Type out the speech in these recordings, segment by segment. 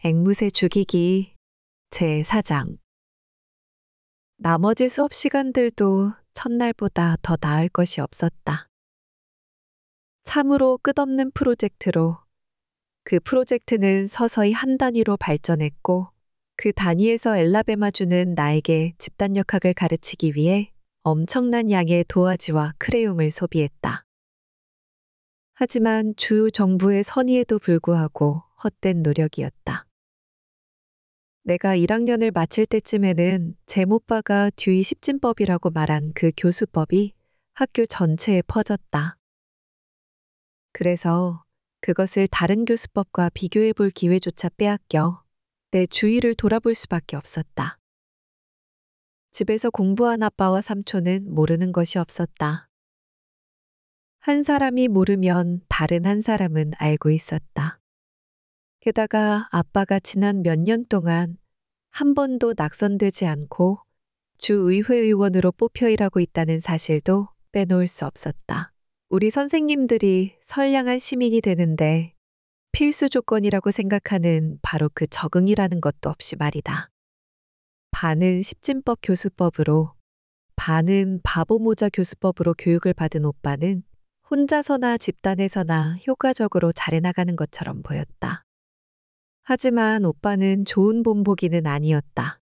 앵무새 죽이기 제4장. 나머지 수업 시간들도 첫날보다 더 나을 것이 없었다. 참으로 끝없는 프로젝트로 그 프로젝트는 서서히 한 단위로 발전했고 그 단위에서 엘라베마주는 나에게 집단역학을 가르치기 위해 엄청난 양의 도화지와 크레용을 소비했다. 하지만 주 정부의 선의에도 불구하고 헛된 노력이었다. 내가 1학년을 마칠 때쯤에는 제모빠가 듀이 십진법이라고 말한 그 교수법이 학교 전체에 퍼졌다. 그래서 그것을 다른 교수법과 비교해 볼 기회조차 빼앗겨 내 주위를 돌아볼 수밖에 없었다. 집에서 공부한 아빠와 삼촌은 모르는 것이 없었다. 한 사람이 모르면 다른 한 사람은 알고 있었다. 게다가 아빠가 지난 몇 년 동안 한 번도 낙선되지 않고 주의회 의원으로 뽑혀 일하고 있다는 사실도 빼놓을 수 없었다. 우리 선생님들이 선량한 시민이 되는데 필수 조건이라고 생각하는 바로 그 적응이라는 것도 없이 말이다. 반은 십진법 교수법으로, 반은 바보모자 교수법으로 교육을 받은 오빠는 혼자서나 집단에서나 효과적으로 잘해나가는 것처럼 보였다. 하지만 오빠는 좋은 본보기는 아니었다.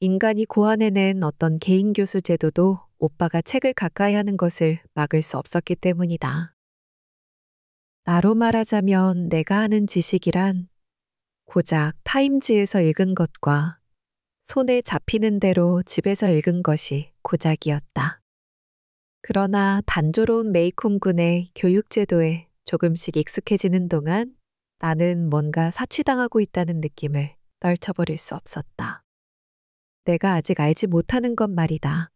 인간이 고안해낸 어떤 개인교수 제도도 오빠가 책을 가까이 하는 것을 막을 수 없었기 때문이다. 나로 말하자면 내가 하는 지식이란 고작 타임지에서 읽은 것과 손에 잡히는 대로 집에서 읽은 것이 고작이었다. 그러나 단조로운 메이콤군의 교육제도에 조금씩 익숙해지는 동안 나는 뭔가 사취당하고 있다는 느낌을 떨쳐버릴 수 없었다. 내가 아직 알지 못하는 것 말이다.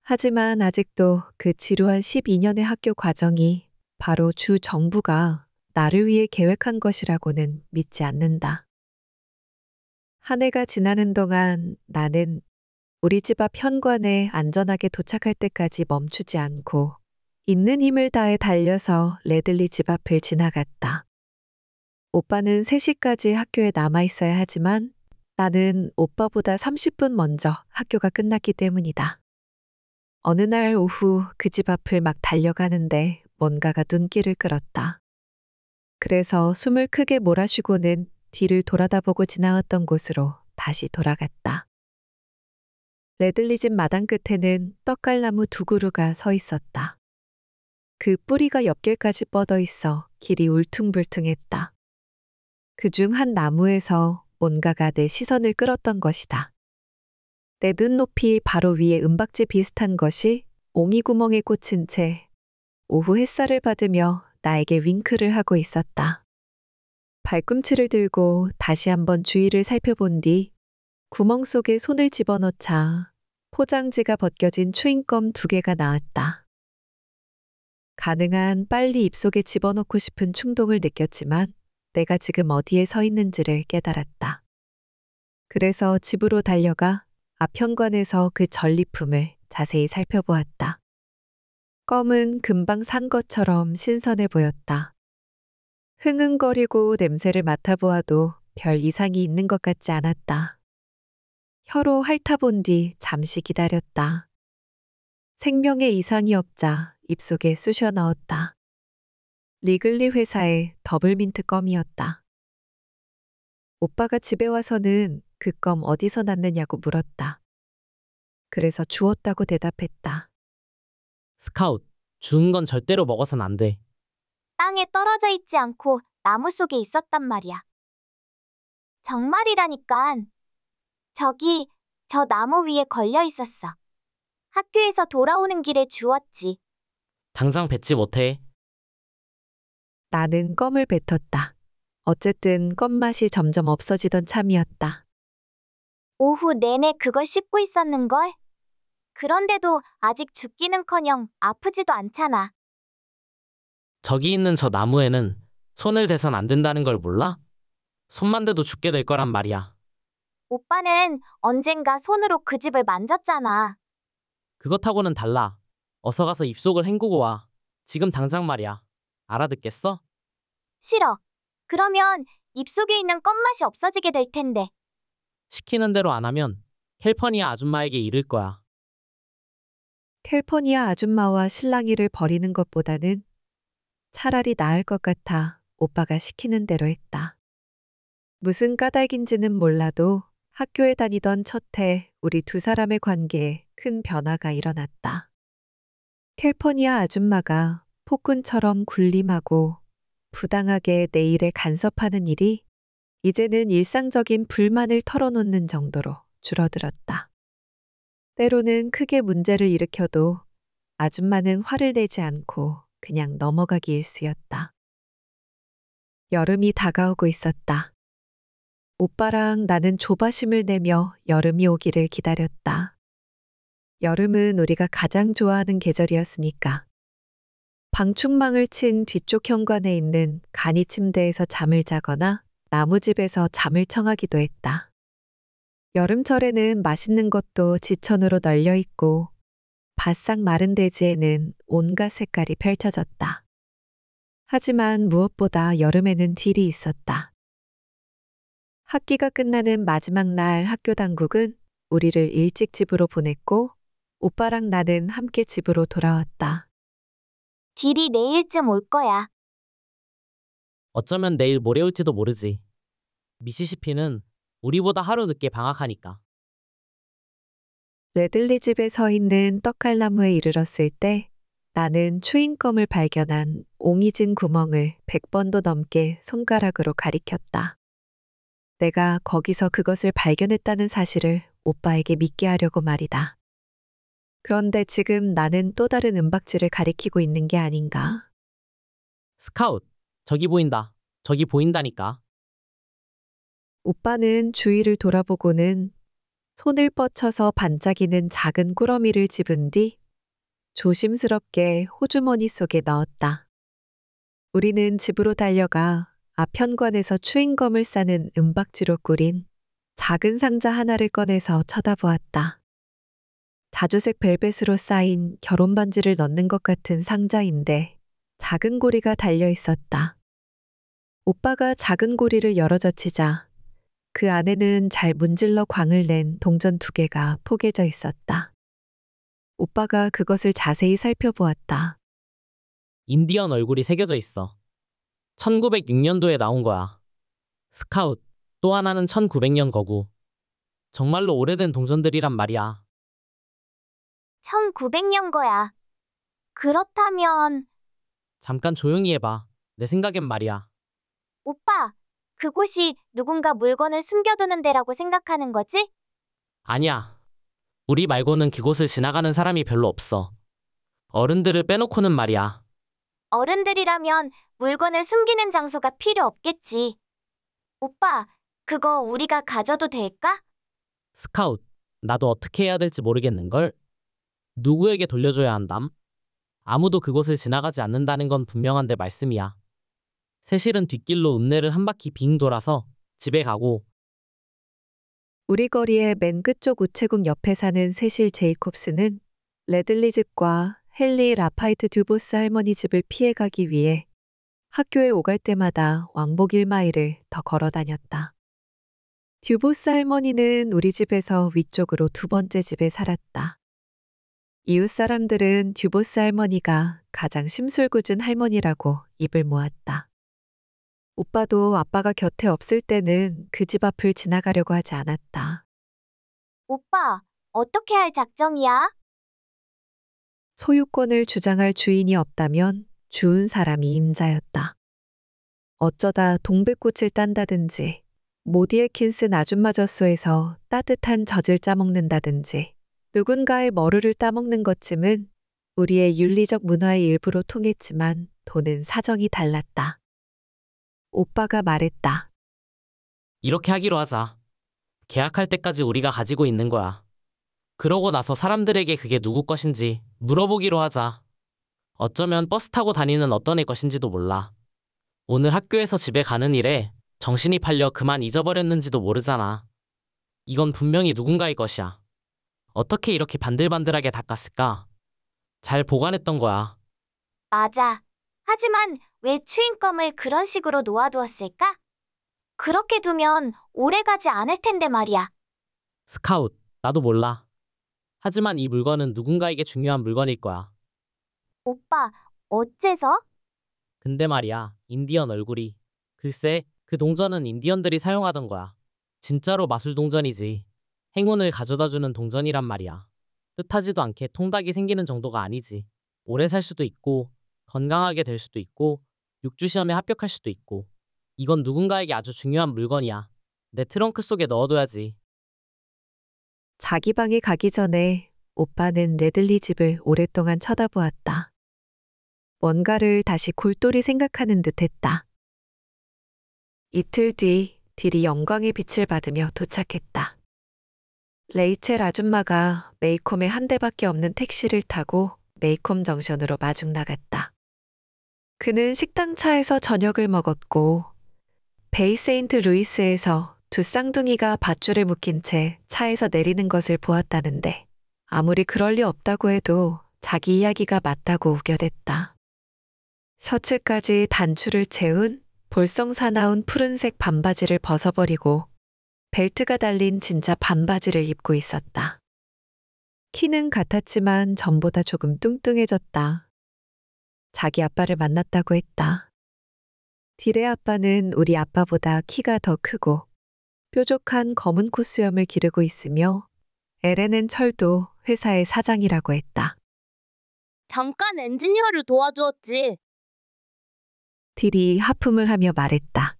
하지만 아직도 그 지루한 12년의 학교 과정이 바로 주 정부가 나를 위해 계획한 것이라고는 믿지 않는다. 한 해가 지나는 동안 나는 우리 집 앞 현관에 안전하게 도착할 때까지 멈추지 않고 있는 힘을 다해 달려서 레들리 집 앞을 지나갔다. 오빠는 3시까지 학교에 남아 있어야 하지만 나는 오빠보다 30분 먼저 학교가 끝났기 때문이다. 어느 날 오후 그 집 앞을 막 달려가는데 뭔가가 눈길을 끌었다. 그래서 숨을 크게 몰아쉬고는 뒤를 돌아다보고 지나왔던 곳으로 다시 돌아갔다. 레들리 집 마당 끝에는 떡갈나무 2그루가 서 있었다. 그 뿌리가 옆길까지 뻗어 있어 길이 울퉁불퉁했다. 그중 한 나무에서 뭔가가 내 시선을 끌었던 것이다. 내 눈 높이 바로 위에 은박지 비슷한 것이 옹이구멍에 꽂힌 채 오후 햇살을 받으며 나에게 윙크를 하고 있었다. 발꿈치를 들고 다시 한번 주위를 살펴본 뒤 구멍 속에 손을 집어넣자 포장지가 벗겨진 추잉껌 2개가 나왔다. 가능한 빨리 입속에 집어넣고 싶은 충동을 느꼈지만 내가 지금 어디에 서 있는지를 깨달았다. 그래서 집으로 달려가 앞 현관에서 그 전리품을 자세히 살펴보았다. 껌은 금방 산 것처럼 신선해 보였다. 흥흥거리고 냄새를 맡아보아도 별 이상이 있는 것 같지 않았다. 혀로 핥아본 뒤 잠시 기다렸다. 생명의 이상이 없자 입속에 쑤셔 넣었다. 리글리 회사의 더블민트 껌이었다. 오빠가 집에 와서는 그 껌 어디서 났느냐고 물었다. 그래서 주웠다고 대답했다. 스카웃, 주운 건 절대로 먹어선 안 돼. 땅에 떨어져 있지 않고 나무 속에 있었단 말이야. 정말이라니깐. 저기, 저 나무 위에 걸려 있었어. 학교에서 돌아오는 길에 주웠지. 당장 뱉지 못해. 나는 껌을 뱉었다. 어쨌든 껌맛이 점점 없어지던 참이었다. 오후 내내 그걸 씹고 있었는걸? 그런데도 아직 죽기는커녕 아프지도 않잖아. 저기 있는 저 나무에는 손을 대선 안 된다는 걸 몰라? 손만 대도 죽게 될 거란 말이야. 오빠는 언젠가 손으로 그 집을 만졌잖아. 그것하고는 달라. 어서 가서 입속을 헹구고 와. 지금 당장 말이야. 알아듣겠어? 싫어. 그러면 입속에 있는 껌맛이 없어지게 될 텐데. 시키는 대로 안 하면 캘퍼니아 아줌마에게 이를 거야. 캘포니아 아줌마와 실랑이를 벌이는 것보다는 차라리 나을 것 같아 오빠가 시키는 대로 했다. 무슨 까닭인지는 몰라도 학교에 다니던 첫 해 우리 두 사람의 관계에 큰 변화가 일어났다. 캘포니아 아줌마가 폭군처럼 군림하고 부당하게 내 일에 간섭하는 일이 이제는 일상적인 불만을 털어놓는 정도로 줄어들었다. 때로는 크게 문제를 일으켜도 아줌마는 화를 내지 않고 그냥 넘어가기 일쑤였다. 여름이 다가오고 있었다. 오빠랑 나는 조바심을 내며 여름이 오기를 기다렸다. 여름은 우리가 가장 좋아하는 계절이었으니까. 방충망을 친 뒤쪽 현관에 있는 간이 침대에서 잠을 자거나 나무집에서 잠을 청하기도 했다. 여름철에는 맛있는 것도 지천으로 널려 있고 바싹 마른 대지에는 온갖 색깔이 펼쳐졌다. 하지만 무엇보다 여름에는 딜이 있었다. 학기가 끝나는 마지막 날 학교 당국은 우리를 일찍 집으로 보냈고 오빠랑 나는 함께 집으로 돌아왔다. 딜이 내일쯤 올 거야. 어쩌면 내일 모레 올지도 모르지. 미시시피는 우리보다 하루 늦게 방학하니까. 레들리 집에 서 있는 떡갈나무에 이르렀을 때 나는 추인검을 발견한 옹이진 구멍을 100번도 넘게 손가락으로 가리켰다. 내가 거기서 그것을 발견했다는 사실을 오빠에게 믿게 하려고 말이다. 그런데 지금 나는 또 다른 은박지를 가리키고 있는 게 아닌가? 스카웃, 저기 보인다. 저기 보인다니까. 오빠는 주위를 돌아보고는 손을 뻗쳐서 반짝이는 작은 꾸러미를 집은 뒤 조심스럽게 호주머니 속에 넣었다. 우리는 집으로 달려가 앞 현관에서 추잉검을 싸는 은박지로 꾸린 작은 상자 하나를 꺼내서 쳐다보았다. 자주색 벨벳으로 쌓인 결혼 반지를 넣는 것 같은 상자인데 작은 고리가 달려 있었다. 오빠가 작은 고리를 열어젖히자 그 안에는 잘 문질러 광을 낸 동전 2개가 포개져 있었다. 오빠가 그것을 자세히 살펴보았다. 인디언 얼굴이 새겨져 있어. 1906년도에 나온 거야. 스카웃, 또 하나는 1900년 거구. 정말로 오래된 동전들이란 말이야. 1900년 거야. 그렇다면 잠깐 조용히 해봐. 내 생각엔 말이야. 오빠, 그곳이 누군가 물건을 숨겨두는 데라고 생각하는 거지? 아니야. 우리 말고는 그곳을 지나가는 사람이 별로 없어. 어른들을 빼놓고는 말이야. 어른들이라면 물건을 숨기는 장소가 필요 없겠지. 오빠, 그거 우리가 가져도 될까? 스카웃, 나도 어떻게 해야 될지 모르겠는걸? 누구에게 돌려줘야 한담? 아무도 그곳을 지나가지 않는다는 건 분명한데 말씀이야. 세실은 뒷길로 읍내를 한 바퀴 빙 돌아서 집에 가고. 우리 거리의 맨 끝쪽 우체국 옆에 사는 세실 제이콥스는 레들리 집과 헨리 라파이트 듀보스 할머니 집을 피해가기 위해 학교에 오갈 때마다 왕복 1마일을 더 걸어 다녔다. 듀보스 할머니는 우리 집에서 위쪽으로 2번째 집에 살았다. 이웃 사람들은 듀보스 할머니가 가장 심술궂은 할머니라고 입을 모았다. 오빠도 아빠가 곁에 없을 때는 그 집 앞을 지나가려고 하지 않았다. 오빠, 어떻게 할 작정이야? 소유권을 주장할 주인이 없다면 주운 사람이 임자였다. 어쩌다 동백꽃을 딴다든지 모디의 킨슨 아줌마 젖소에서 따뜻한 젖을 짜먹는다든지 누군가의 머루를 따먹는 것쯤은 우리의 윤리적 문화의 일부로 통했지만 돈은 사정이 달랐다. 오빠가 말했다. 이렇게 하기로 하자. 계약할 때까지 우리가 가지고 있는 거야. 그러고 나서 사람들에게 그게 누구 것인지 물어보기로 하자. 어쩌면 버스 타고 다니는 어떤 애 것인지도 몰라. 오늘 학교에서 집에 가는 일에 정신이 팔려 그만 잊어버렸는지도 모르잖아. 이건 분명히 누군가의 것이야. 어떻게 이렇게 반들반들하게 닦았을까? 잘 보관했던 거야. 맞아. 하지만 왜 추인검을 그런 식으로 놓아두었을까? 그렇게 두면 오래 가지 않을 텐데 말이야. 스카웃, 나도 몰라. 하지만 이 물건은 누군가에게 중요한 물건일 거야. 오빠, 어째서? 근데 말이야, 인디언 얼굴이. 글쎄, 그 동전은 인디언들이 사용하던 거야. 진짜로 마술 동전이지. 행운을 가져다주는 동전이란 말이야. 뜻하지도 않게 통닭이 생기는 정도가 아니지. 오래 살 수도 있고, 건강하게 될 수도 있고, 육주 시험에 합격할 수도 있고. 이건 누군가에게 아주 중요한 물건이야. 내 트렁크 속에 넣어둬야지. 자기 방에 가기 전에 오빠는 레들리 집을 오랫동안 쳐다보았다. 뭔가를 다시 골똘히 생각하는 듯 했다. 이틀 뒤 딜이 영광의 빛을 받으며 도착했다. 레이첼 아줌마가 메이콤에 한 대밖에 없는 택시를 타고 메이콤 정션으로 마중 나갔다. 그는 식당 차에서 저녁을 먹었고 베이 세인트 루이스에서 두 쌍둥이가 밧줄에 묶인 채 차에서 내리는 것을 보았다는데 아무리 그럴 리 없다고 해도 자기 이야기가 맞다고 우겨댔다. 셔츠까지 단추를 채운 볼썽사나운 푸른색 반바지를 벗어버리고 벨트가 달린 진짜 반바지를 입고 있었다. 키는 같았지만 전보다 조금 뚱뚱해졌다. 자기 아빠를 만났다고 했다. 딜의 아빠는 우리 아빠보다 키가 더 크고 뾰족한 검은 콧수염을 기르고 있으며 엘렌은 철도 회사의 사장이라고 했다. 잠깐 엔지니어를 도와주었지. 딜이 하품을 하며 말했다.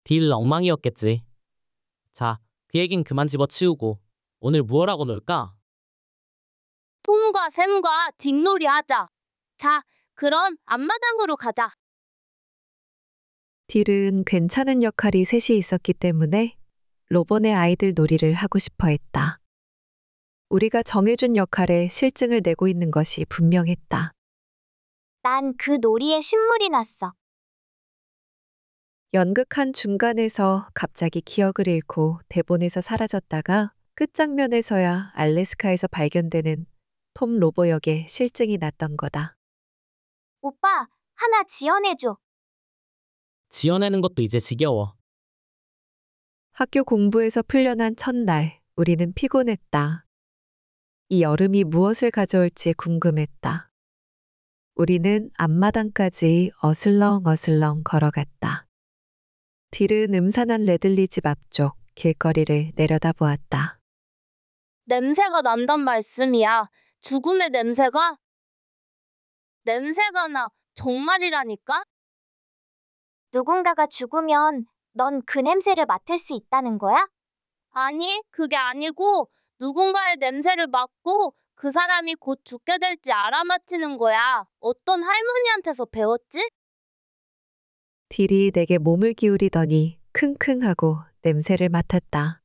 딜 엉망이었겠지. 자, 그 얘긴 그만 집어치우고 오늘 무엇하고 놀까? 톰과 샘과 뒷놀이 하자. 자, 그럼 앞마당으로 가자. 딜은 괜찮은 역할이 셋이 있었기 때문에 로본의 아이들 놀이를 하고 싶어 했다. 우리가 정해준 역할에 실증을 내고 있는 것이 분명했다. 난 그 놀이에 신물이 났어. 연극한 중간에서 갑자기 기억을 잃고 대본에서 사라졌다가 끝장면에서야 알래스카에서 발견되는 톰 로보 역에 실증이 났던 거다. 오빠, 하나 지어내줘. 지어내는 것도 이제 지겨워. 학교 공부에서 풀려난 첫날, 우리는 피곤했다. 이 여름이 무엇을 가져올지 궁금했다. 우리는 앞마당까지 어슬렁어슬렁 걸어갔다. 딜은 음산한 레들리 집 앞쪽 길거리를 내려다보았다. 냄새가 난단 말씀이야. 죽음의 냄새가? 냄새가 나. 정말이라니까? 누군가가 죽으면 넌 그 냄새를 맡을 수 있다는 거야? 아니, 그게 아니고 누군가의 냄새를 맡고 그 사람이 곧 죽게 될지 알아맞히는 거야. 어떤 할머니한테서 배웠지? 딜이 내게 몸을 기울이더니 킁킁하고 냄새를 맡았다.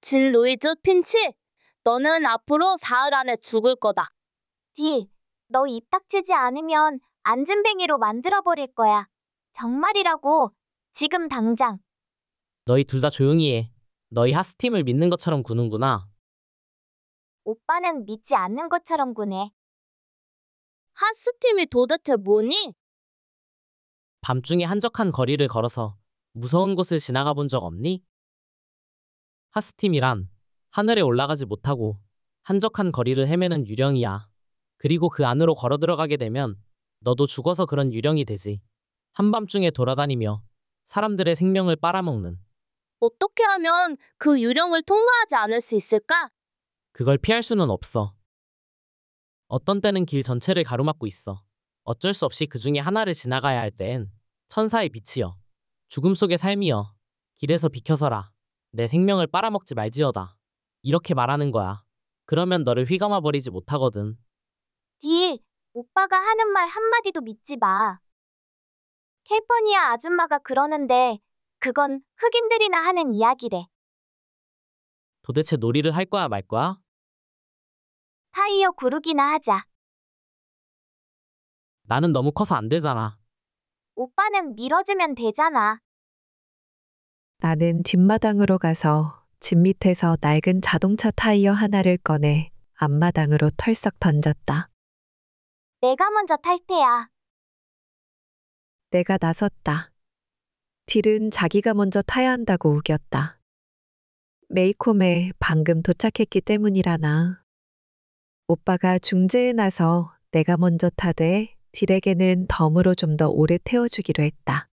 진 루이즈 핀치, 너는 앞으로 사흘 안에 죽을 거다. 딜, 너 입 닥치지 않으면 안진뱅이로 만들어버릴 거야. 정말이라고. 지금 당장. 너희 둘 다 조용히 해. 너희 하스팀을 믿는 것처럼 구는구나. 오빠는 믿지 않는 것처럼 구네. 하스팀이 도대체 뭐니? 밤중에 한적한 거리를 걸어서 무서운 곳을 지나가 본 적 없니? 하스팀이란 하늘에 올라가지 못하고 한적한 거리를 헤매는 유령이야. 그리고 그 안으로 걸어 들어가게 되면 너도 죽어서 그런 유령이 되지. 한밤중에 돌아다니며 사람들의 생명을 빨아먹는. 어떻게 하면 그 유령을 통과하지 않을 수 있을까? 그걸 피할 수는 없어. 어떤 때는 길 전체를 가로막고 있어. 어쩔 수 없이 그 중에 하나를 지나가야 할 땐 천사의 빛이여. 죽음 속의 삶이여. 길에서 비켜서라. 내 생명을 빨아먹지 말지어다. 이렇게 말하는 거야. 그러면 너를 휘감아 버리지 못하거든. 딜, 오빠가 하는 말 한마디도 믿지 마. 캘퍼니아 아줌마가 그러는데 그건 흑인들이나 하는 이야기래. 도대체 놀이를 할 거야 말 거야? 타이어 구르기나 하자. 나는 너무 커서 안 되잖아. 오빠는 밀어주면 되잖아. 나는 뒷마당으로 가서 집 밑에서 낡은 자동차 타이어 하나를 꺼내 앞마당으로 털썩 던졌다. 내가 먼저 탈 테야. 내가 나섰다. 딜은 자기가 먼저 타야 한다고 우겼다. 메이콤에 방금 도착했기 때문이라나. 오빠가 중재에 나서 내가 먼저 타되 딜에게는 덤으로 좀 더 오래 태워주기로 했다.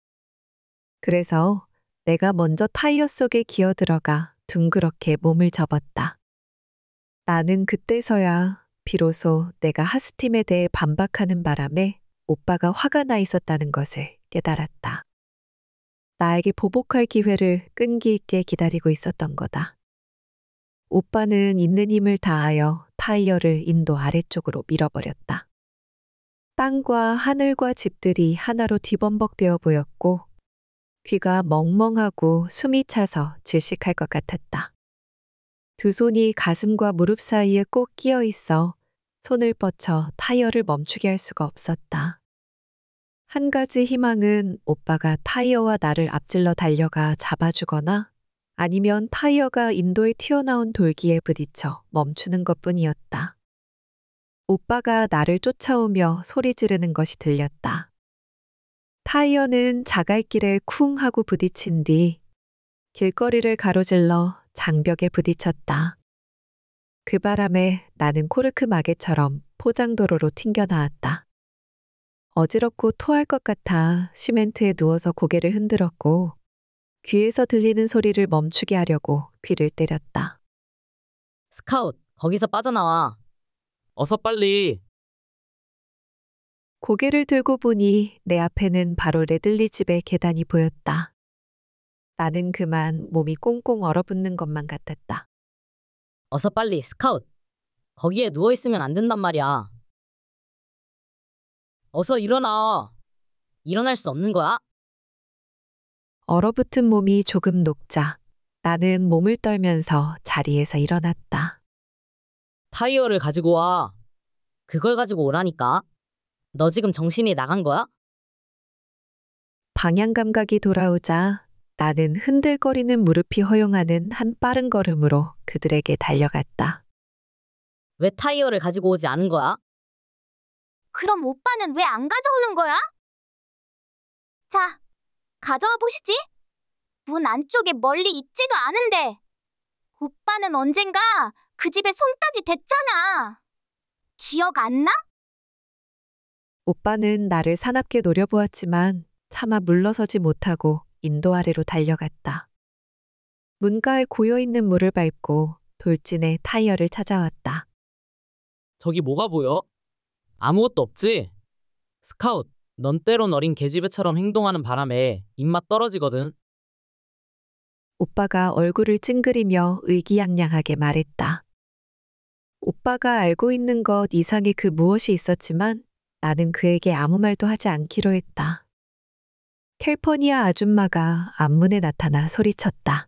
그래서 내가 먼저 타이어 속에 기어 들어가 둥그렇게 몸을 접었다. 나는 그때서야 비로소 내가 하스팀에 대해 반박하는 바람에 오빠가 화가 나 있었다는 것을 깨달았다. 나에게 보복할 기회를 끈기 있게 기다리고 있었던 거다. 오빠는 있는 힘을 다하여 타이어를 인도 아래쪽으로 밀어버렸다. 땅과 하늘과 집들이 하나로 뒤범벅되어 보였고 귀가 멍멍하고 숨이 차서 질식할 것 같았다. 두 손이 가슴과 무릎 사이에 꼭 끼어 있어 손을 뻗쳐 타이어를 멈추게 할 수가 없었다. 한 가지 희망은 오빠가 타이어와 나를 앞질러 달려가 잡아주거나 아니면 타이어가 인도에 튀어나온 돌기에 부딪혀 멈추는 것뿐이었다. 오빠가 나를 쫓아오며 소리 지르는 것이 들렸다. 타이어는 자갈길에 쿵 하고 부딪힌 뒤 길거리를 가로질러 장벽에 부딪혔다. 그 바람에 나는 코르크 마개처럼 포장도로로 튕겨나왔다. 어지럽고 토할 것 같아 시멘트에 누워서 고개를 흔들었고 귀에서 들리는 소리를 멈추게 하려고 귀를 때렸다. 스카웃, 거기서 빠져나와. 어서 빨리. 고개를 들고 보니 내 앞에는 바로 레들리 집의 계단이 보였다. 나는 그만 몸이 꽁꽁 얼어붙는 것만 같았다. 어서 빨리, 스카웃. 거기에 누워있으면 안 된단 말이야. 어서 일어나. 일어날 수 없는 거야? 얼어붙은 몸이 조금 녹자 나는 몸을 떨면서 자리에서 일어났다. 타이어를 가지고 와. 그걸 가지고 오라니까. 너 지금 정신이 나간 거야? 방향 감각이 돌아오자 나는 흔들거리는 무릎이 허용하는 한 빠른 걸음으로 그들에게 달려갔다. 왜 타이어를 가지고 오지 않은 거야? 그럼 오빠는 왜 안 가져오는 거야? 자, 가져와 보시지. 문 안쪽에 멀리 있지도 않은데. 오빠는 언젠가 그 집에 손까지 댔잖아. 기억 안 나? 오빠는 나를 사납게 노려보았지만 차마 물러서지 못하고 인도 아래로 달려갔다. 문가에 고여있는 물을 밟고 돌진해 타이어를 찾아왔다. 저기 뭐가 보여? 아무것도 없지? 스카웃, 넌 때론 어린 계집애처럼 행동하는 바람에 입맛 떨어지거든. 오빠가 얼굴을 찡그리며 의기양양하게 말했다. 오빠가 알고 있는 것 이상의 그 무엇이 있었지만 나는 그에게 아무 말도 하지 않기로 했다. 캘퍼니아 아줌마가 앞문에 나타나 소리쳤다.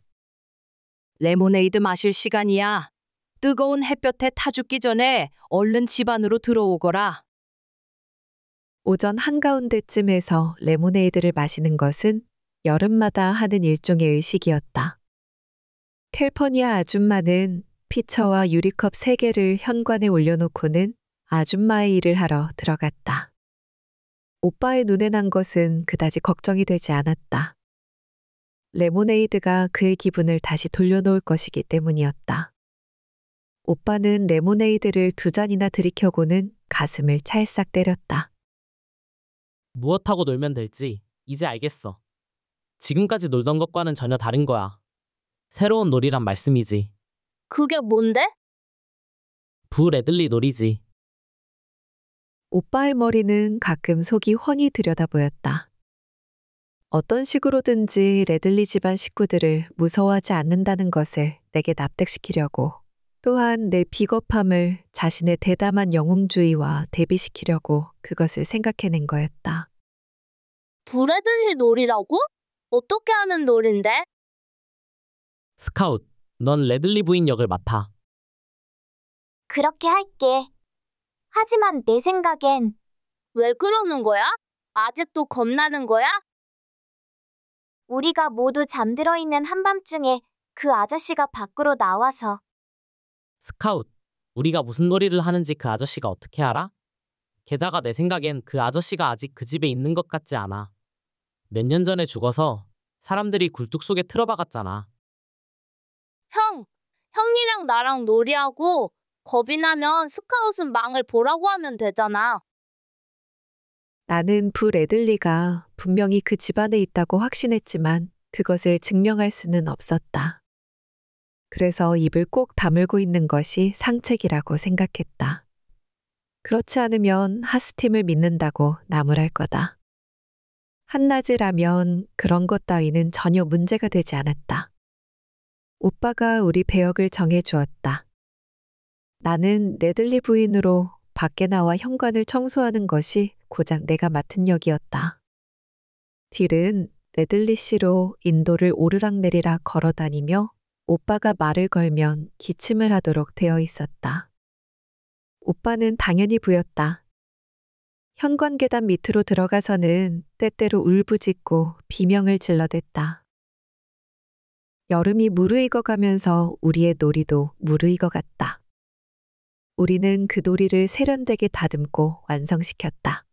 레모네이드 마실 시간이야. 뜨거운 햇볕에 타 죽기 전에 얼른 집 안으로 들어오거라. 오전 한가운데쯤에서 레모네이드를 마시는 것은 여름마다 하는 일종의 의식이었다. 캘퍼니아 아줌마는 피처와 유리컵 3개를 현관에 올려놓고는 아줌마의 일을 하러 들어갔다. 오빠의 눈에 난 것은 그다지 걱정이 되지 않았다. 레모네이드가 그의 기분을 다시 돌려놓을 것이기 때문이었다. 오빠는 레모네이드를 2잔이나 들이켜고는 가슴을 찰싹 때렸다. 무엇하고 놀면 될지 이제 알겠어. 지금까지 놀던 것과는 전혀 다른 거야. 새로운 놀이란 말씀이지. 그게 뭔데? 부 레들리 놀이지. 오빠의 머리는 가끔 속이 훤히 들여다보였다. 어떤 식으로든지 레들리 집안 식구들을 무서워하지 않는다는 것을 내게 납득시키려고 또한 내 비겁함을 자신의 대담한 영웅주의와 대비시키려고 그것을 생각해낸 거였다. 브래들리 놀이라고? 어떻게 하는 놀인데? 스카웃, 넌 레들리 부인 역을 맡아. 그렇게 할게. 하지만 내 생각엔 왜 그러는 거야? 아직도 겁나는 거야? 우리가 모두 잠들어 있는 한밤중에 그 아저씨가 밖으로 나와서 스카웃, 우리가 무슨 놀이를 하는지 그 아저씨가 어떻게 알아? 게다가 내 생각엔 그 아저씨가 아직 그 집에 있는 것 같지 않아. 몇 년 전에 죽어서 사람들이 굴뚝 속에 틀어박았잖아. 형이랑 나랑 놀이하고 겁이 나면 스카웃은 망을 보라고 하면 되잖아. 나는 부 레들리가 분명히 그 집안에 있다고 확신했지만 그것을 증명할 수는 없었다. 그래서 입을 꼭 다물고 있는 것이 상책이라고 생각했다. 그렇지 않으면 하스팀을 믿는다고 나무랄 거다. 한낮이라면 그런 것 따위는 전혀 문제가 되지 않았다. 오빠가 우리 배역을 정해 주었다. 나는 레들리 부인으로 밖에 나와 현관을 청소하는 것이 고작 내가 맡은 역이었다. 딜은 레들리 씨로 인도를 오르락내리락 걸어 다니며 오빠가 말을 걸면 기침을 하도록 되어 있었다. 오빠는 당연히 부였다. 현관 계단 밑으로 들어가서는 때때로 울부짖고 비명을 질러댔다. 여름이 무르익어가면서 우리의 놀이도 무르익어갔다. 우리는 그 놀이를 세련되게 다듬고 완성시켰다.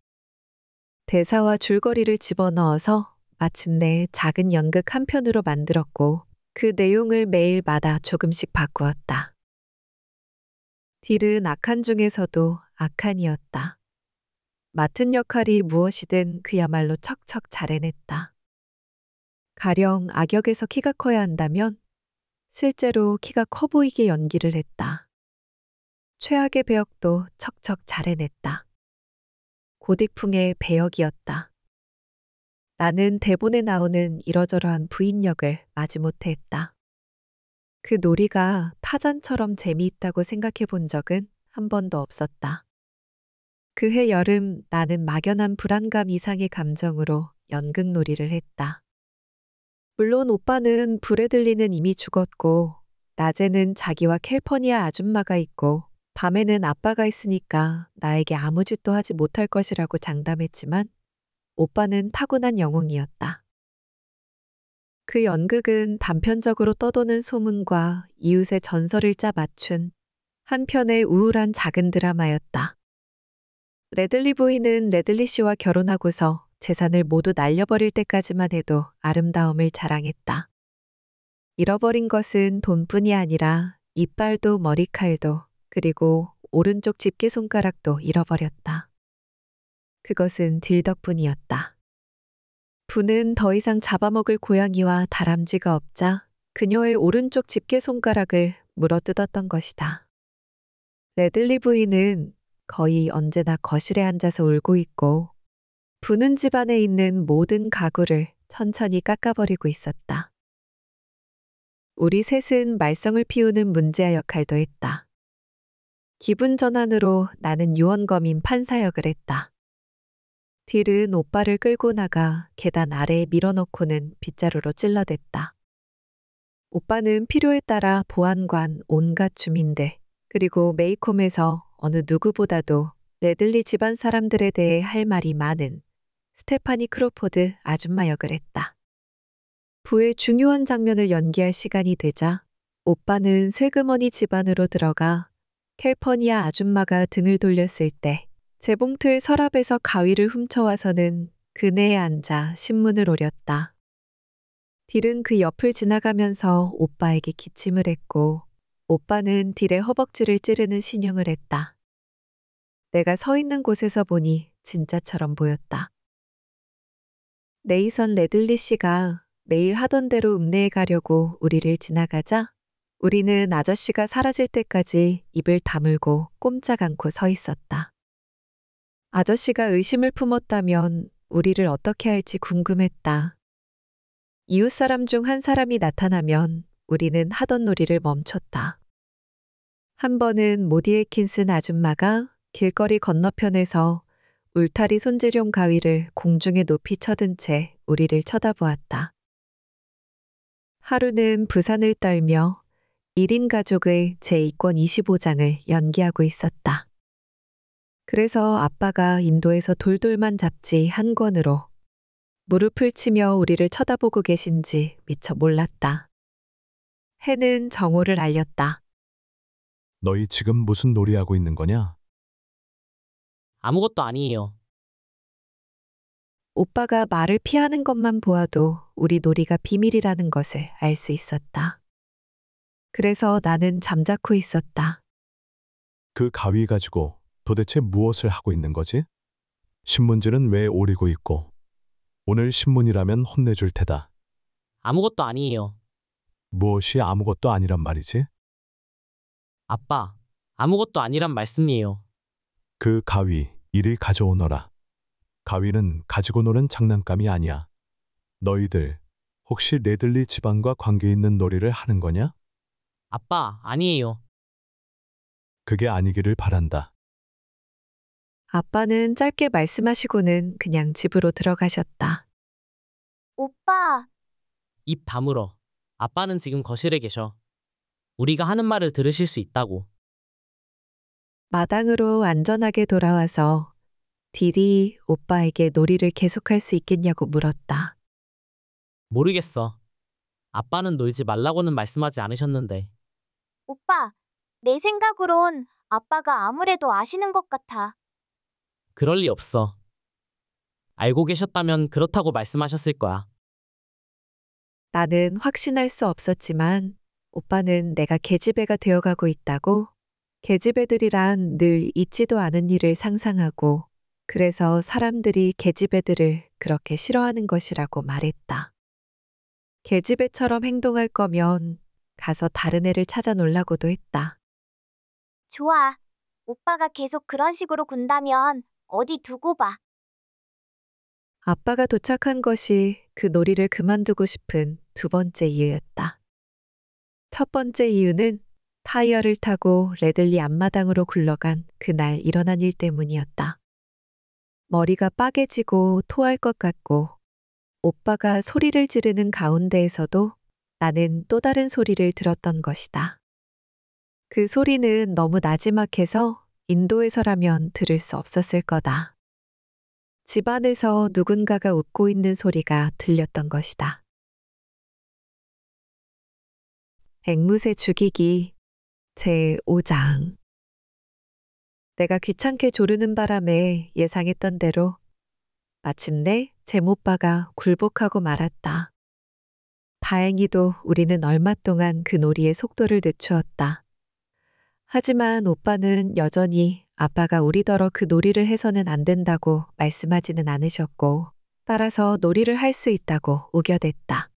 대사와 줄거리를 집어넣어서 마침내 작은 연극 한 편으로 만들었고 그 내용을 매일마다 조금씩 바꾸었다. 딜은 악한 중에서도 악한이었다. 맡은 역할이 무엇이든 그야말로 척척 잘 해냈다. 가령 악역에서 키가 커야 한다면 실제로 키가 커 보이게 연기를 했다. 최악의 배역도 척척 잘 해냈다. 고딕풍의 배역이었다. 나는 대본에 나오는 이러저러한 부인 역을 마지못해 했다. 그 놀이가 타잔처럼 재미있다고 생각해 본 적은 한 번도 없었다. 그해 여름 나는 막연한 불안감 이상의 감정으로 연극놀이를 했다. 물론 오빠는 브래들리는 이미 죽었고 낮에는 자기와 캘퍼니아 아줌마가 있고 밤에는 아빠가 있으니까 나에게 아무 짓도 하지 못할 것이라고 장담했지만 오빠는 타고난 영웅이었다. 그 연극은 단편적으로 떠도는 소문과 이웃의 전설을 짜 맞춘 한 편의 우울한 작은 드라마였다. 레들리 부인은 레들리 씨와 결혼하고서 재산을 모두 날려버릴 때까지만 해도 아름다움을 자랑했다. 잃어버린 것은 돈뿐이 아니라 이빨도 머리칼도 그리고 오른쪽 집게손가락도 잃어버렸다. 그것은 딜 덕분이었다. 부는 더 이상 잡아먹을 고양이와 다람쥐가 없자 그녀의 오른쪽 집게손가락을 물어뜯었던 것이다. 레들리 부인은 거의 언제나 거실에 앉아서 울고 있고 부는 집안에 있는 모든 가구를 천천히 깎아버리고 있었다. 우리 셋은 말썽을 피우는 문제아 역할도 했다. 기분 전환으로 나는 유언검인 판사 역을 했다. 딜은 오빠를 끌고 나가 계단 아래에 밀어넣고는 빗자루로 찔러댔다. 오빠는 필요에 따라 보안관, 온갖 주민들, 그리고 메이콤에서 어느 누구보다도 레들리 집안 사람들에 대해 할 말이 많은 스테파니 크로포드 아줌마 역을 했다. 부의 중요한 장면을 연기할 시간이 되자 오빠는 슬그머니 집안으로 들어가 캘퍼니아 아줌마가 등을 돌렸을 때 재봉틀 서랍에서 가위를 훔쳐와서는 그네에 앉아 신문을 오렸다. 딜은 그 옆을 지나가면서 오빠에게 기침을 했고 오빠는 딜의 허벅지를 찌르는 신용을 했다. 내가 서 있는 곳에서 보니 진짜처럼 보였다. 네이선 레들리 씨가 매일 하던 대로 읍내에 가려고 우리를 지나가자 우리는 아저씨가 사라질 때까지 입을 다물고 꼼짝 않고 서 있었다. 아저씨가 의심을 품었다면 우리를 어떻게 할지 궁금했다. 이웃 사람 중 한 사람이 나타나면 우리는 하던 놀이를 멈췄다. 한 번은 모디 에킨슨 아줌마가 길거리 건너편에서 울타리 손질용 가위를 공중에 높이 쳐든 채 우리를 쳐다보았다. 하루는 부산을 떨며 1인 가족의 제2권 25장을 연기하고 있었다. 그래서 아빠가 인도에서 돌돌만 잡지 한 권으로 무릎을 치며 우리를 쳐다보고 계신지 미처 몰랐다. 해는 정오를 알렸다. 너희 지금 무슨 놀이하고 있는 거냐? 아무것도 아니에요. 오빠가 말을 피하는 것만 보아도 우리 놀이가 비밀이라는 것을 알 수 있었다. 그래서 나는 잠자코 있었다. 그 가위 가지고 도대체 무엇을 하고 있는 거지? 신문지는 왜 오리고 있고? 오늘 신문이라면 혼내줄 테다. 아무것도 아니에요. 무엇이 아무것도 아니란 말이지? 아빠, 아무것도 아니란 말씀이에요. 그 가위 이리 가져오너라. 가위는 가지고 노는 장난감이 아니야. 너희들 혹시 레들리 집안과 관계 있는 놀이를 하는 거냐? 아빠, 아니에요. 그게 아니기를 바란다. 아빠는 짧게 말씀하시고는 그냥 집으로 들어가셨다. 오빠, 입 다물어. 아빠는 지금 거실에 계셔. 우리가 하는 말을 들으실 수 있다고. 마당으로 안전하게 돌아와서 딜이 오빠에게 놀이를 계속할 수 있겠냐고 물었다. 모르겠어. 아빠는 놀지 말라고는 말씀하지 않으셨는데. 오빠, 내 생각으론 아빠가 아무래도 아시는 것 같아. 그럴 리 없어. 알고 계셨다면 그렇다고 말씀하셨을 거야. 나는 확신할 수 없었지만 오빠는 내가 계집애가 되어가고 있다고, 계집애들이란 늘 있지도 않은 일을 상상하고 그래서 사람들이 계집애들을 그렇게 싫어하는 것이라고 말했다. 계집애처럼 행동할 거면 가서 다른 애를 찾아 놀라고도 했다. 좋아. 오빠가 계속 그런 식으로 군다면 어디 두고 봐. 아빠가 도착한 것이 그 놀이를 그만두고 싶은 두 번째 이유였다. 첫 번째 이유는 타이어를 타고 레들리 앞마당으로 굴러간 그날 일어난 일 때문이었다. 머리가 빠개지고 토할 것 같고 오빠가 소리를 지르는 가운데에서도 나는 또 다른 소리를 들었던 것이다. 그 소리는 너무 나지막해서 인도에서라면 들을 수 없었을 거다. 집안에서 누군가가 웃고 있는 소리가 들렸던 것이다. 앵무새 죽이기 제5장. 내가 귀찮게 조르는 바람에 예상했던 대로 마침내 제모빠가 굴복하고 말았다. 다행히도 우리는 얼마 동안 그 놀이의 속도를 늦추었다. 하지만 오빠는 여전히 아빠가 우리더러 그 놀이를 해서는 안 된다고 말씀하지는 않으셨고, 따라서 놀이를 할 수 있다고 우겨댔다.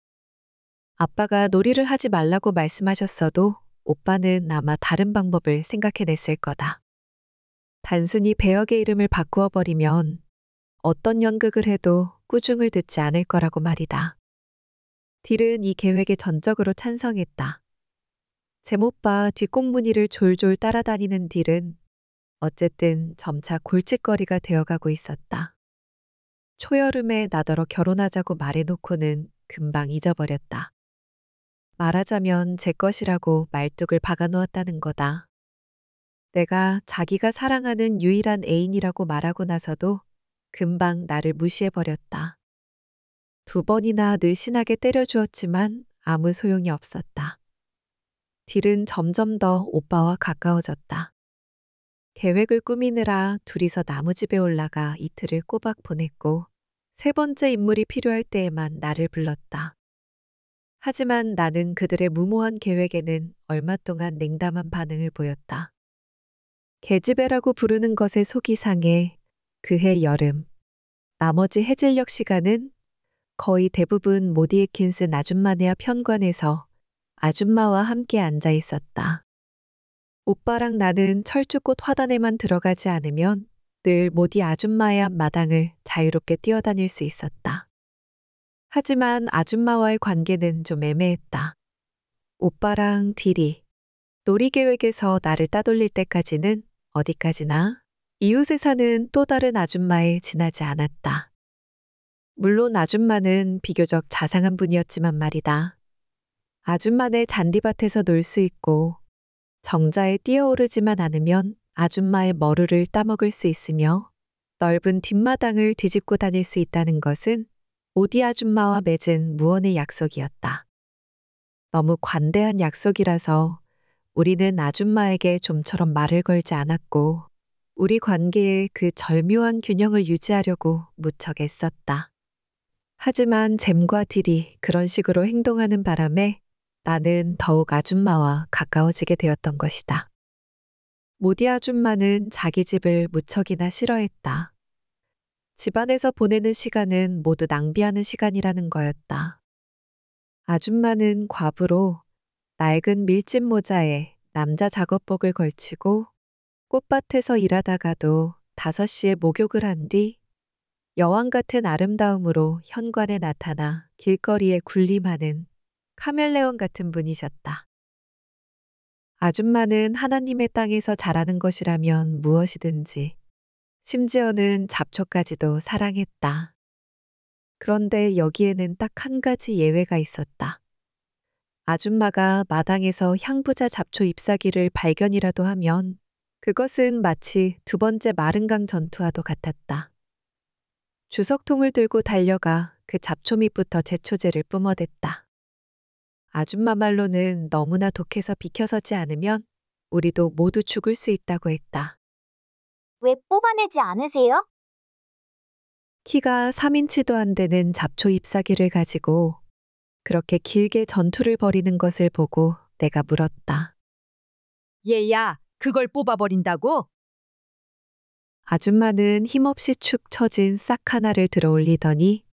아빠가 놀이를 하지 말라고 말씀하셨어도 오빠는 아마 다른 방법을 생각해냈을 거다. 단순히 배역의 이름을 바꾸어 버리면 어떤 연극을 해도 꾸중을 듣지 않을 거라고 말이다. 딜은 이 계획에 전적으로 찬성했다. 제모빠 뒷공무니를 졸졸 따라다니는 딜은 어쨌든 점차 골칫거리가 되어가고 있었다. 초여름에 나더러 결혼하자고 말해놓고는 금방 잊어버렸다. 말하자면 제 것이라고 말뚝을 박아놓았다는 거다. 내가 자기가 사랑하는 유일한 애인이라고 말하고 나서도 금방 나를 무시해버렸다. 2번이나 늘씬하게 때려주었지만 아무 소용이 없었다. 딜은 점점 더 오빠와 가까워졌다. 계획을 꾸미느라 둘이서 나무집에 올라가 이틀을 꼬박 보냈고 3번째 인물이 필요할 때에만 나를 불렀다. 하지만 나는 그들의 무모한 계획에는 얼마 동안 냉담한 반응을 보였다. 계집애라고 부르는 것에 속이 상해 그해 여름, 나머지 해질녘 시간은 거의 대부분 모디 에킨슨 아줌마네와 편관에서 아줌마와 함께 앉아 있었다. 오빠랑 나는 철쭉꽃 화단에만 들어가지 않으면 늘 모디 아줌마의 앞마당을 자유롭게 뛰어다닐 수 있었다. 하지만 아줌마와의 관계는 좀 애매했다. 오빠랑 딜이 놀이 계획에서 나를 따돌릴 때까지는 어디까지나 이웃에 사는 또 다른 아줌마에 지나지 않았다. 물론 아줌마는 비교적 자상한 분이었지만 말이다. 아줌마네 잔디밭에서 놀 수 있고 정자에 뛰어오르지만 않으면 아줌마의 머루를 따먹을 수 있으며 넓은 뒷마당을 뒤집고 다닐 수 있다는 것은 오디 아줌마와 맺은 무언의 약속이었다. 너무 관대한 약속이라서 우리는 아줌마에게 좀처럼 말을 걸지 않았고 우리 관계의 그 절묘한 균형을 유지하려고 무척 애썼다. 하지만 잼과 딜이 그런 식으로 행동하는 바람에 나는 더욱 아줌마와 가까워지게 되었던 것이다. 모디 아줌마는 자기 집을 무척이나 싫어했다. 집안에서 보내는 시간은 모두 낭비하는 시간이라는 거였다. 아줌마는 과부로 낡은 밀짚 모자에 남자 작업복을 걸치고 꽃밭에서 일하다가도 5시에 목욕을 한 뒤 여왕 같은 아름다움으로 현관에 나타나 길거리에 군림하는 카멜레온 같은 분이셨다. 아줌마는 하나님의 땅에서 자라는 것이라면 무엇이든지, 심지어는 잡초까지도 사랑했다. 그런데 여기에는 딱 한 가지 예외가 있었다. 아줌마가 마당에서 향부자 잡초 잎사귀를 발견이라도 하면 그것은 마치 2번째 마른강 전투와도 같았다. 주석통을 들고 달려가 그 잡초 밑부터 제초제를 뿜어댔다. 아줌마 말로는 너무나 독해서 비켜서지 않으면 우리도 모두 죽을 수 있다고 했다. 왜 뽑아내지 않으세요? 키가 3인치도 안 되는 잡초 잎사귀를 가지고 그렇게 길게 전투를 벌이는 것을 보고 내가 물었다. 얘야, 그걸 뽑아버린다고? 아줌마는 힘없이 축 처진 싹 하나를 들어 올리더니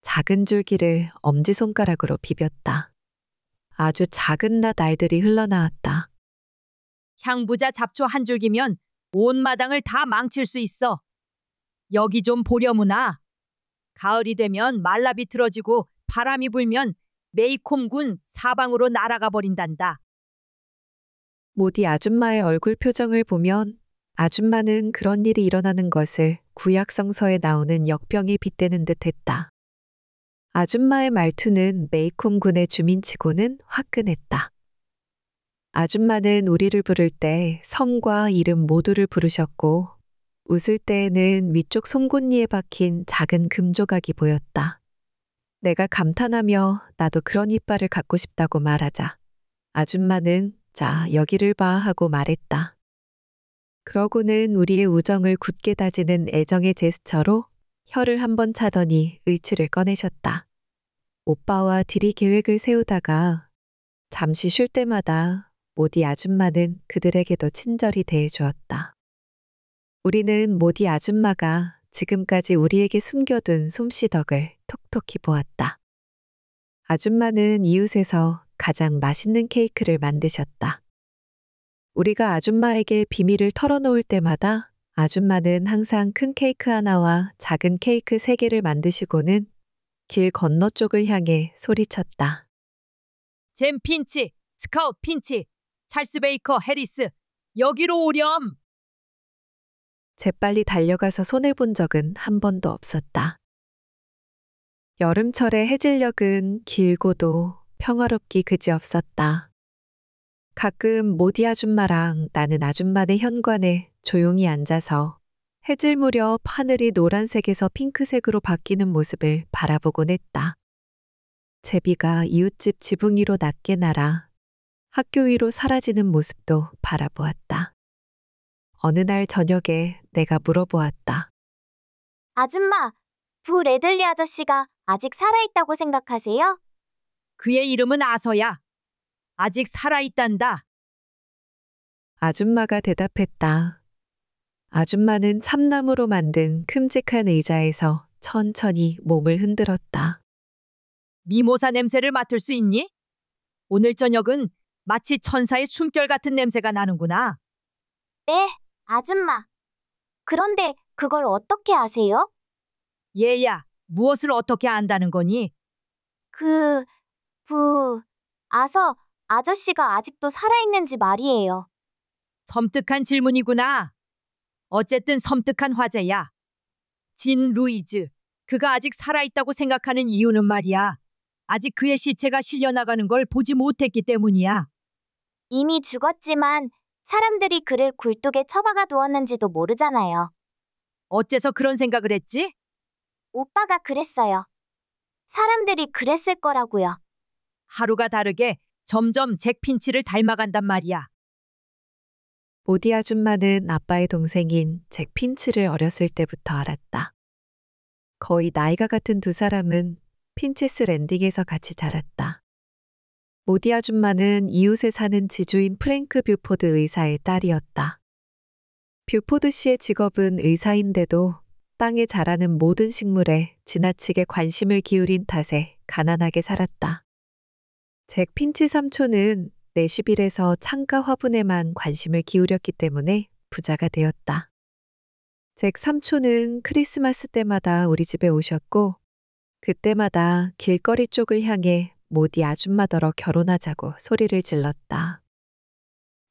작은 줄기를 엄지손가락으로 비볐다. 아주 작은 낫 알들이 흘러나왔다. 향부자 잡초 한 줄기면 온 마당을 다 망칠 수 있어. 여기 좀 보려무나. 가을이 되면 말라 비틀어지고 바람이 불면 메이콤군 사방으로 날아가 버린단다. 모디 아줌마의 얼굴 표정을 보면 아줌마는 그런 일이 일어나는 것을 구약성서에 나오는 역병에 빗대는 듯 했다. 아줌마의 말투는 메이콤 군의 주민치고는 화끈했다. 아줌마는 우리를 부를 때 성과 이름 모두를 부르셨고 웃을 때에는 위쪽 송곳니에 박힌 작은 금조각이 보였다. 내가 감탄하며 나도 그런 이빨을 갖고 싶다고 말하자 아줌마는 자 여기를 봐 하고 말했다. 그러고는 우리의 우정을 굳게 다지는 애정의 제스처로 혀를 한번 차더니 의치를 꺼내셨다. 오빠와 딜이 계획을 세우다가 잠시 쉴 때마다 모디 아줌마는 그들에게도 친절히 대해주었다. 우리는 모디 아줌마가 지금까지 우리에게 숨겨둔 솜씨덕을 톡톡히 보았다. 아줌마는 이웃에서 가장 맛있는 케이크를 만드셨다. 우리가 아줌마에게 비밀을 털어놓을 때마다 아줌마는 항상 큰 케이크 하나와 작은 케이크 3개를 만드시고는 길 건너 쪽을 향해 소리쳤다. 잼 핀치, 스카웃 핀치, 찰스 베이커 해리스, 여기로 오렴. 재빨리 달려가서 손해본 적은 한 번도 없었다. 여름철의 해질녘은 길고도 평화롭기 그지없었다. 가끔 모디 아줌마랑 나는 아줌마네 현관에 조용히 앉아서 해질 무렵 하늘이 노란색에서 핑크색으로 바뀌는 모습을 바라보곤 했다. 제비가 이웃집 지붕 위로 낮게 날아 학교 위로 사라지는 모습도 바라보았다. 어느 날 저녁에 내가 물어보았다. 아줌마, 부 레들리 아저씨가 아직 살아있다고 생각하세요? 그의 이름은 아서야. 아직 살아있단다. 아줌마가 대답했다. 아줌마는 참나무로 만든 큼직한 의자에서 천천히 몸을 흔들었다. 미모사 냄새를 맡을 수 있니? 오늘 저녁은 마치 천사의 숨결 같은 냄새가 나는구나. 네, 아줌마. 그런데 그걸 어떻게 아세요? 얘야, 무엇을 어떻게 안다는 거니? 아서 아저씨가 아직도 살아있는지 말이에요. 섬뜩한 질문이구나. 어쨌든 섬뜩한 화제야. 진 루이즈, 그가 아직 살아있다고 생각하는 이유는 말이야. 아직 그의 시체가 실려나가는 걸 보지 못했기 때문이야. 이미 죽었지만 사람들이 그를 굴뚝에 처박아 두었는지도 모르잖아요. 어째서 그런 생각을 했지? 오빠가 그랬어요. 사람들이 그랬을 거라고요. 하루가 다르게 점점 잭 핀치를 닮아간단 말이야. 모디 아줌마는 아빠의 동생인 잭 핀치를 어렸을 때부터 알았다. 거의 나이가 같은 두 사람은 핀체스 랜딩에서 같이 자랐다. 모디 아줌마는 이웃에 사는 지주인 프랭크 뷰포드 의사의 딸이었다. 뷰포드 씨의 직업은 의사인데도 땅에 자라는 모든 식물에 지나치게 관심을 기울인 탓에 가난하게 살았다. 잭 핀치 삼촌은 내슈빌에서 창가 화분에만 관심을 기울였기 때문에 부자가 되었다. 잭 삼촌은 크리스마스 때마다 우리 집에 오셨고 그때마다 길거리 쪽을 향해 모디 아줌마더러 결혼하자고 소리를 질렀다.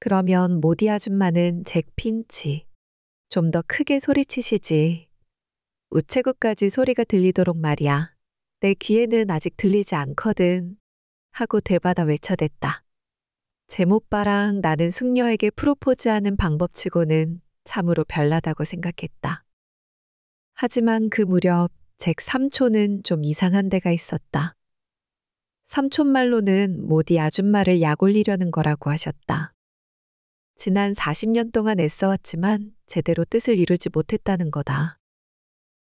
그러면 모디 아줌마는 잭 핀치, 좀 더 크게 소리치시지. 우체국까지 소리가 들리도록 말이야. 내 귀에는 아직 들리지 않거든. 하고 되받아 외쳐댔다. 제모빠랑 나는 숙녀에게 프로포즈하는 방법치고는 참으로 별나다고 생각했다. 하지만 그 무렵 잭 삼촌은 좀 이상한 데가 있었다. 삼촌 말로는 모디 아줌마를 약 올리려는 거라고 하셨다. 지난 40년 동안 애써왔지만 제대로 뜻을 이루지 못했다는 거다.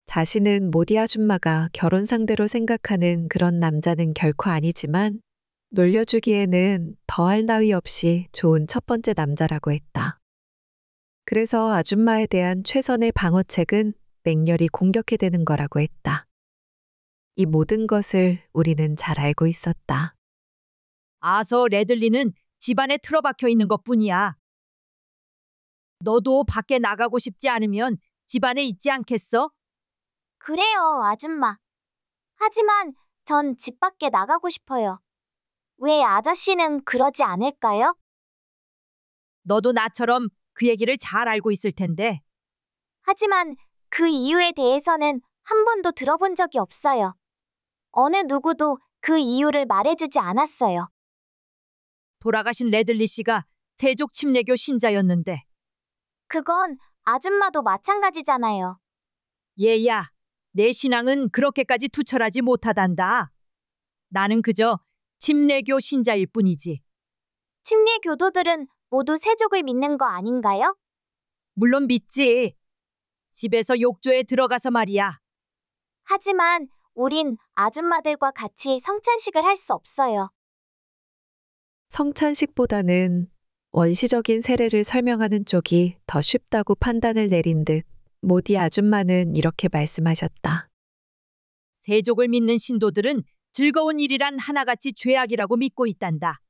자신은 모디 아줌마가 결혼 상대로 생각하는 그런 남자는 결코 아니지만 놀려주기에는 더할 나위 없이 좋은 첫 번째 남자라고 했다. 그래서 아줌마에 대한 최선의 방어책은 맹렬히 공격해대는 거라고 했다. 이 모든 것을 우리는 잘 알고 있었다. 아서 레들리는 집안에 틀어박혀 있는 것뿐이야. 너도 밖에 나가고 싶지 않으면 집안에 있지 않겠어? 그래요, 아줌마. 하지만 전 집 밖에 나가고 싶어요. 왜 아저씨는 그러지 않을까요? 너도 나처럼 그 얘기를 잘 알고 있을 텐데. 하지만 그 이유에 대해서는 한 번도 들어본 적이 없어요. 어느 누구도 그 이유를 말해주지 않았어요. 돌아가신 레들리 씨가 세족 침례교 신자였는데. 그건 아줌마도 마찬가지잖아요. 얘야, 내 신앙은 그렇게까지 투철하지 못하단다. 나는 그저 침례교 신자일 뿐이지. 침례 교도들은 모두 세족을 믿는 거 아닌가요? 물론 믿지. 집에서 욕조에 들어가서 말이야. 하지만 우린 아줌마들과 같이 성찬식을 할 수 없어요. 성찬식보다는 원시적인 세례를 설명하는 쪽이 더 쉽다고 판단을 내린 듯 모디 아줌마는 이렇게 말씀하셨다. 세족을 믿는 신도들은 즐거운 일이란 하나같이 죄악이라고 믿고 있단다.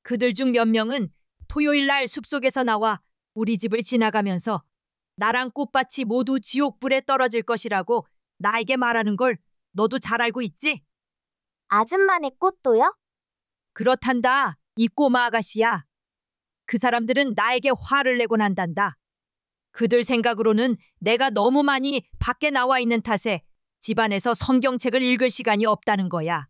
그들 중 몇 명은 토요일 날 숲속에서 나와 우리 집을 지나가면서 나랑 꽃밭이 모두 지옥불에 떨어질 것이라고 나에게 말하는 걸 너도 잘 알고 있지? 아줌마네 꽃도요? 그렇단다. 이 꼬마 아가씨야. 그 사람들은 나에게 화를 내곤 한단다. 그들 생각으로는 내가 너무 많이 밖에 나와 있는 탓에 집안에서 성경책을 읽을 시간이 없다는 거야.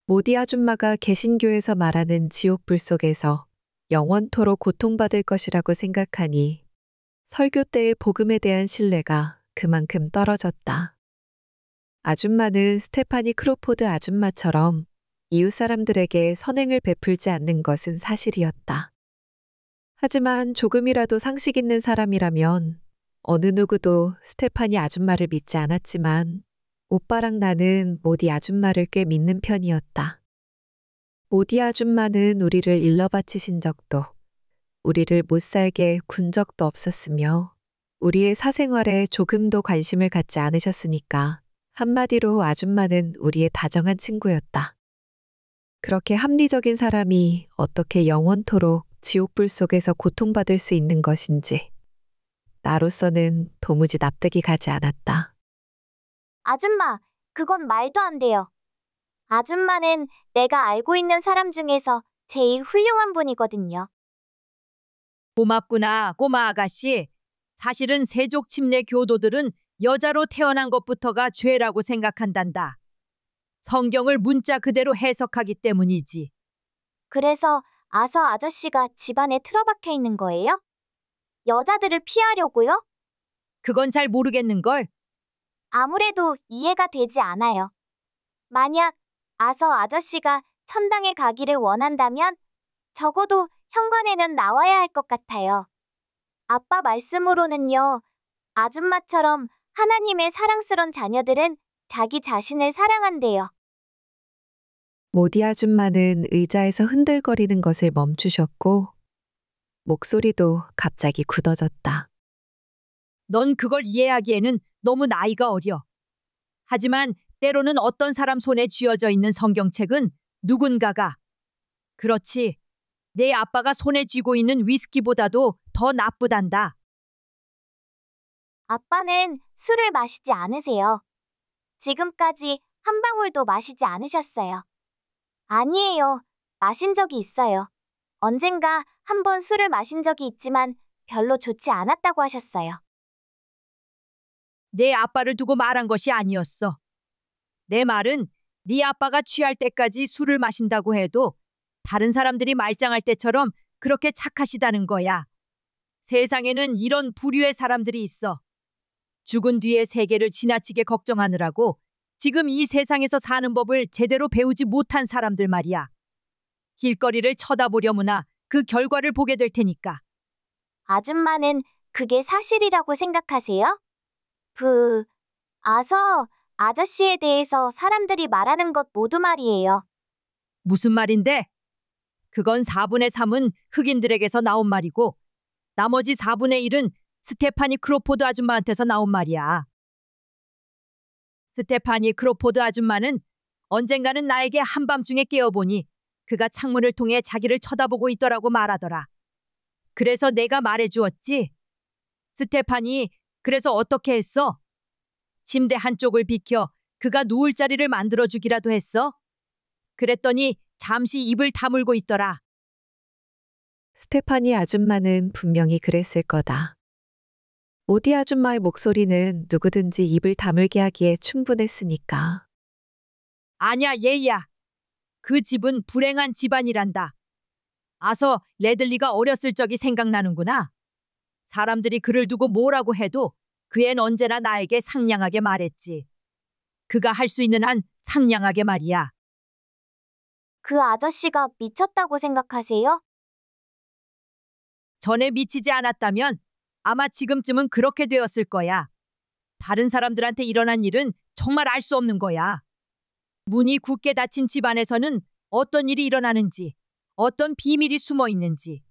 모디 아줌마가 개신교에서 말하는 지옥불 속에서 영원토록 고통받을 것이라고 생각하니 설교 때의 복음에 대한 신뢰가 그만큼 떨어졌다. 아줌마는 스테파니 크로포드 아줌마처럼 이웃 사람들에게 선행을 베풀지 않는 것은 사실이었다. 하지만 조금이라도 상식 있는 사람이라면 어느 누구도 스테파니 아줌마를 믿지 않았지만 오빠랑 나는 모디 아줌마를 꽤 믿는 편이었다. 모디 아줌마는 우리를 일러 바치신 적도 우리를 못살게 군 적도 없었으며 우리의 사생활에 조금도 관심을 갖지 않으셨으니까 한마디로 아줌마는 우리의 다정한 친구였다. 그렇게 합리적인 사람이 어떻게 영원토록 지옥불 속에서 고통받을 수 있는 것인지 나로서는 도무지 납득이 가지 않았다. 아줌마, 그건 말도 안 돼요. 아줌마는 내가 알고 있는 사람 중에서 제일 훌륭한 분이거든요. 고맙구나, 꼬마 아가씨. 사실은 세족 침례 교도들은 여자로 태어난 것부터가 죄라고 생각한단다. 성경을 문자 그대로 해석하기 때문이지. 그래서 아서 아저씨가 집안에 틀어박혀 있는 거예요? 여자들을 피하려고요? 그건 잘 모르겠는걸. 아무래도 이해가 되지 않아요. 만약 아서 아저씨가 천당에 가기를 원한다면 적어도 현관에는 나와야 할 것 같아요. 아빠 말씀으로는요, 아줌마처럼 하나님의 사랑스런 자녀들은 자기 자신을 사랑한대요. 모디 아줌마는 의자에서 흔들거리는 것을 멈추셨고 목소리도 갑자기 굳어졌다. 넌 그걸 이해하기에는 너무 나이가 어려. 하지만 때로는 어떤 사람 손에 쥐어져 있는 성경책은 누군가가, 그렇지, 내 아빠가 손에 쥐고 있는 위스키보다도 더 나쁘단다. 아빠는 술을 마시지 않으세요. 지금까지 한 방울도 마시지 않으셨어요. 아니에요. 마신 적이 있어요. 언젠가 한 번 술을 마신 적이 있지만 별로 좋지 않았다고 하셨어요. 내 아빠를 두고 말한 것이 아니었어. 내 말은 네 아빠가 취할 때까지 술을 마신다고 해도 다른 사람들이 말짱할 때처럼 그렇게 착하시다는 거야. 세상에는 이런 부류의 사람들이 있어. 죽은 뒤의 세계를 지나치게 걱정하느라고 지금 이 세상에서 사는 법을 제대로 배우지 못한 사람들 말이야. 길거리를 쳐다보려무나 그 결과를 보게 될 테니까. 아줌마는 그게 사실이라고 생각하세요? 아저씨에 대해서 사람들이 말하는 것 모두 말이에요. 무슨 말인데? 그건 4분의 3은 흑인들에게서 나온 말이고 나머지 4분의 1은 스테파니 크로포드 아줌마한테서 나온 말이야. 스테파니 크로포드 아줌마는 언젠가는 나에게 한밤중에 깨어보니 그가 창문을 통해 자기를 쳐다보고 있더라고 말하더라. 그래서 내가 말해주었지. 스테파니, 그래서 어떻게 했어? 침대 한쪽을 비켜 그가 누울 자리를 만들어주기라도 했어? 그랬더니 잠시 입을 다물고 있더라. 스테파니 아줌마는 분명히 그랬을 거다. 모디 아줌마의 목소리는 누구든지 입을 다물게 하기에 충분했으니까. 아냐, 얘야. 그 집은 불행한 집안이란다. 아서 레들리가 어렸을 적이 생각나는구나. 사람들이 그를 두고 뭐라고 해도 그앤 언제나 나에게 상냥하게 말했지. 그가 할 수 있는 한 상냥하게 말이야. 그 아저씨가 미쳤다고 생각하세요? 전에 미치지 않았다면 아마 지금쯤은 그렇게 되었을 거야. 다른 사람들한테 일어난 일은 정말 알 수 없는 거야. 문이 굳게 닫힌 집안에서는 어떤 일이 일어나는지, 어떤 비밀이 숨어 있는지.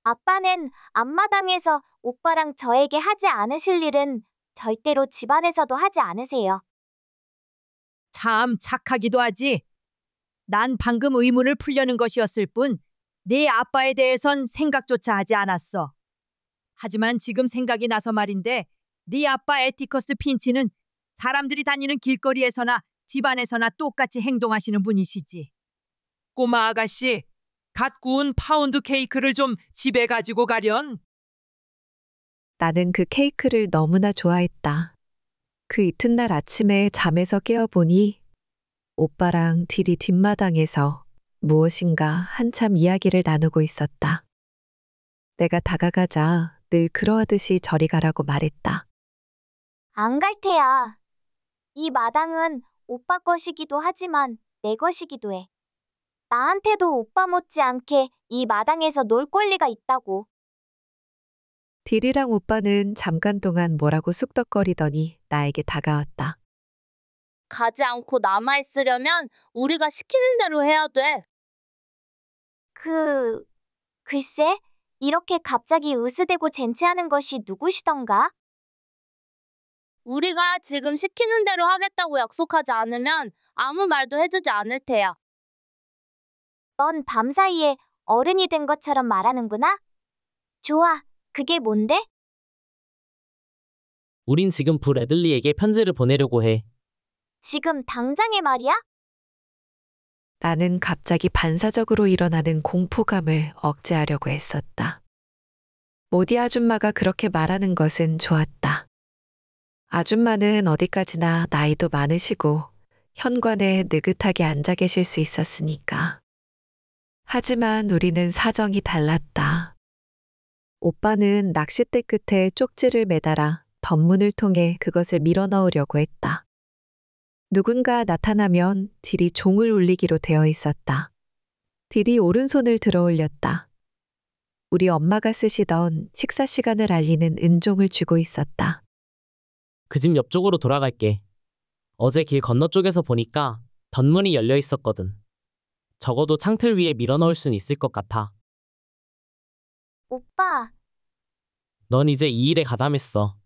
아빠는 앞마당에서 오빠랑 저에게 하지 않으실 일은 절대로 집안에서도 하지 않으세요. 참 착하기도 하지. 난 방금 의문을 풀려는 것이었을 뿐 내 아빠에 대해선 생각조차 하지 않았어. 하지만 지금 생각이 나서 말인데 네 아빠 에티커스 핀치는 사람들이 다니는 길거리에서나 집안에서나 똑같이 행동하시는 분이시지. 꼬마 아가씨, 갓 구운 파운드 케이크를 좀 집에 가지고 가련. 나는 그 케이크를 너무나 좋아했다. 그 이튿날 아침에 잠에서 깨어보니 오빠랑 딜이 뒷마당에서 무엇인가 한참 이야기를 나누고 있었다. 내가 다가가자 늘 그러하듯이 저리 가라고 말했다. 안 갈 테야. 이 마당은 오빠 것이기도 하지만 내 것이기도 해. 나한테도 오빠 못지않게 이 마당에서 놀 권리가 있다고. 딜이랑 오빠는 잠깐 동안 뭐라고 쑥덕거리더니 나에게 다가왔다. 가지 않고 남아있으려면 우리가 시키는 대로 해야 돼. 글쎄, 이렇게 갑자기 으스대고 젠치하는 것이 누구시던가? 우리가 지금 시키는 대로 하겠다고 약속하지 않으면 아무 말도 해주지 않을 테야. 넌 밤사이에 어른이 된 것처럼 말하는구나? 좋아, 그게 뭔데? 우린 지금 부 레들리에게 편지를 보내려고 해. 지금 당장에 말이야? 나는 갑자기 반사적으로 일어나는 공포감을 억제하려고 했었다. 모디 아줌마가 그렇게 말하는 것은 좋았다. 아줌마는 어디까지나 나이도 많으시고 현관에 느긋하게 앉아 계실 수 있었으니까. 하지만 우리는 사정이 달랐다. 오빠는 낚싯대 끝에 쪽지를 매달아 덧문을 통해 그것을 밀어넣으려고 했다. 누군가 나타나면 딜이 종을 울리기로 되어 있었다. 딜이 오른손을 들어 올렸다. 우리 엄마가 쓰시던 식사 시간을 알리는 은종을 쥐고 있었다. 그 집 옆쪽으로 돌아갈게. 어제 길 건너 쪽에서 보니까 덧문이 열려 있었거든. 적어도 창틀 위에 밀어넣을 순 있을 것 같아. 오빠, 넌 이제 이 일에 가담했어.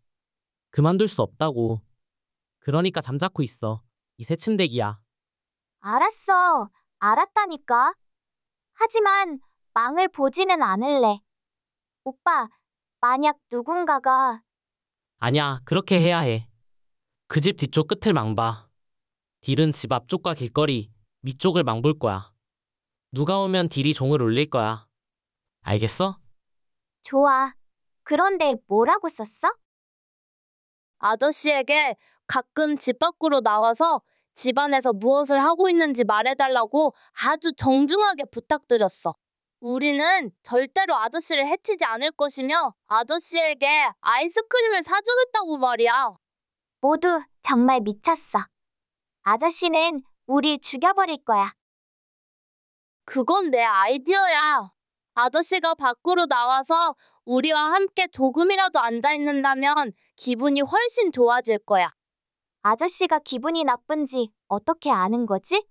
그만둘 수 없다고. 그러니까 잠자코 있어. 이 새침대기야. 알았어. 알았다니까. 하지만 망을 보지는 않을래. 오빠, 만약 누군가가 아냐, 그렇게 해야 해. 그 집 뒤쪽 끝을 망봐. 딜은 집 앞쪽과 길거리, 위쪽을 망볼 거야. 누가 오면 딜이 종을 울릴 거야. 알겠어? 좋아. 그런데 뭐라고 썼어? 아저씨에게 가끔 집 밖으로 나와서 집안에서 무엇을 하고 있는지 말해달라고 아주 정중하게 부탁드렸어. 우리는 절대로 아저씨를 해치지 않을 것이며 아저씨에게 아이스크림을 사주겠다고 말이야. 모두 정말 미쳤어. 아저씨는 우릴 죽여버릴 거야. 그건 내 아이디어야. 아저씨가 밖으로 나와서 우리와 함께 조금이라도 앉아있는다면 기분이 훨씬 좋아질 거야. 아저씨가 기분이 나쁜지 어떻게 아는 거지?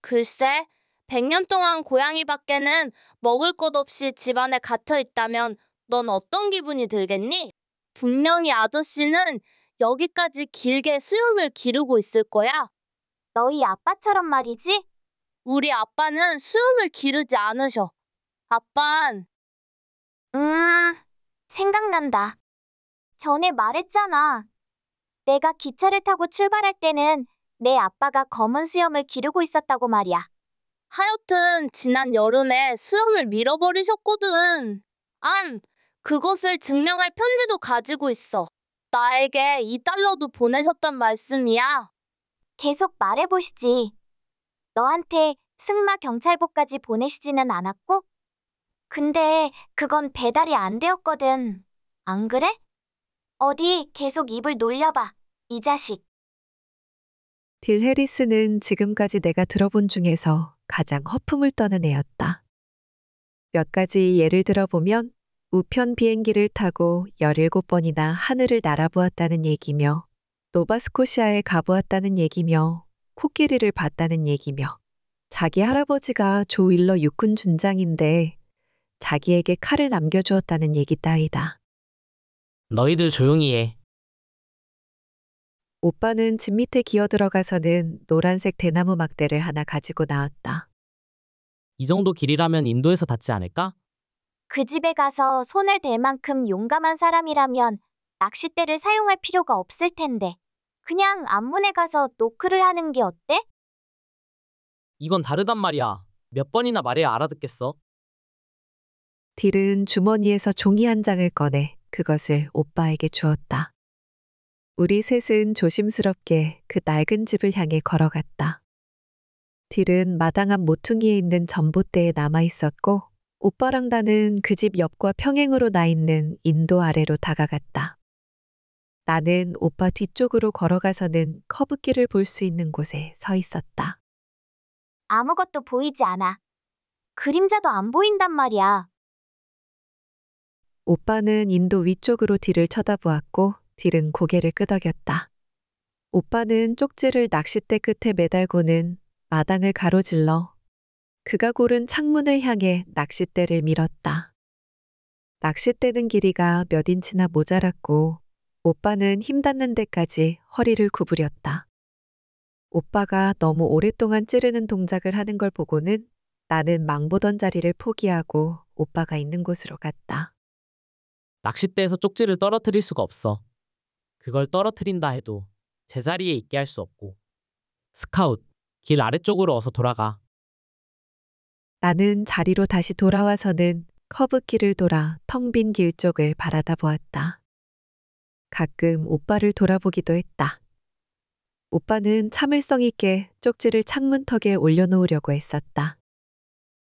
글쎄, 100년 동안 고양이 밖에는 먹을 것 없이 집안에 갇혀 있다면 넌 어떤 기분이 들겠니? 분명히 아저씨는 여기까지 길게 수염을 기르고 있을 거야. 너희 아빠처럼 말이지? 우리 아빠는 수염을 기르지 않으셔. 아빤 생각난다. 전에 말했잖아. 내가 기차를 타고 출발할 때는 내 아빠가 검은 수염을 기르고 있었다고 말이야. 하여튼 지난 여름에 수염을 밀어버리셨거든. 그것을 증명할 편지도 가지고 있어. 나에게 $2도 보내셨단 말씀이야. 계속 말해보시지. 너한테 승마 경찰복까지 보내시지는 않았고? 근데 그건 배달이 안 되었거든. 안 그래? 어디 계속 입을 놀려봐, 이 자식. 딜 해리스는 지금까지 내가 들어본 중에서 가장 허풍을 떠는 애였다. 몇 가지 예를 들어보면 우편 비행기를 타고 17번이나 하늘을 날아보았다는 얘기며 노바스코시아에 가보았다는 얘기며 코끼리를 봤다는 얘기며 자기 할아버지가 조 윌러 육군 준장인데 자기에게 칼을 남겨주었다는 얘기 따위다. 너희들 조용히 해. 오빠는 집 밑에 기어 들어가서는 노란색 대나무 막대를 하나 가지고 나왔다. 이 정도 길이라면 인도에서 닿지 않을까? 그 집에 가서 손을 댈 만큼 용감한 사람이라면 낚싯대를 사용할 필요가 없을 텐데. 그냥 앞문에 가서 노크를 하는 게 어때? 이건 다르단 말이야. 몇 번이나 말해야 알아듣겠어. 딜은 주머니에서 종이 한 장을 꺼내 그것을 오빠에게 주었다. 우리 셋은 조심스럽게 그 낡은 집을 향해 걸어갔다. 딜은 마당 앞 모퉁이에 있는 전봇대에 남아 있었고 오빠랑 나는 그 집 옆과 평행으로 나 있는 인도 아래로 다가갔다. 나는 오빠 뒤쪽으로 걸어가서는 커브길을 볼 수 있는 곳에 서 있었다. 아무것도 보이지 않아. 그림자도 안 보인단 말이야. 오빠는 인도 위쪽으로 딜을 쳐다보았고 딜은 고개를 끄덕였다. 오빠는 쪽지를 낚싯대 끝에 매달고는 마당을 가로질러 그가 고른 창문을 향해 낚싯대를 밀었다. 낚싯대는 길이가 몇 인치나 모자랐고 오빠는 힘 닿는 데까지 허리를 구부렸다. 오빠가 너무 오랫동안 찌르는 동작을 하는 걸 보고는 나는 망보던 자리를 포기하고 오빠가 있는 곳으로 갔다. 낚싯대에서 쪽지를 떨어뜨릴 수가 없어. 그걸 떨어뜨린다 해도 제자리에 있게 할 수 없고. 스카웃, 길 아래쪽으로 어서 돌아가. 나는 자리로 다시 돌아와서는 커브길을 돌아 텅 빈 길 쪽을 바라다 보았다. 가끔 오빠를 돌아보기도 했다. 오빠는 참을성 있게 쪽지를 창문턱에 올려놓으려고 했었다.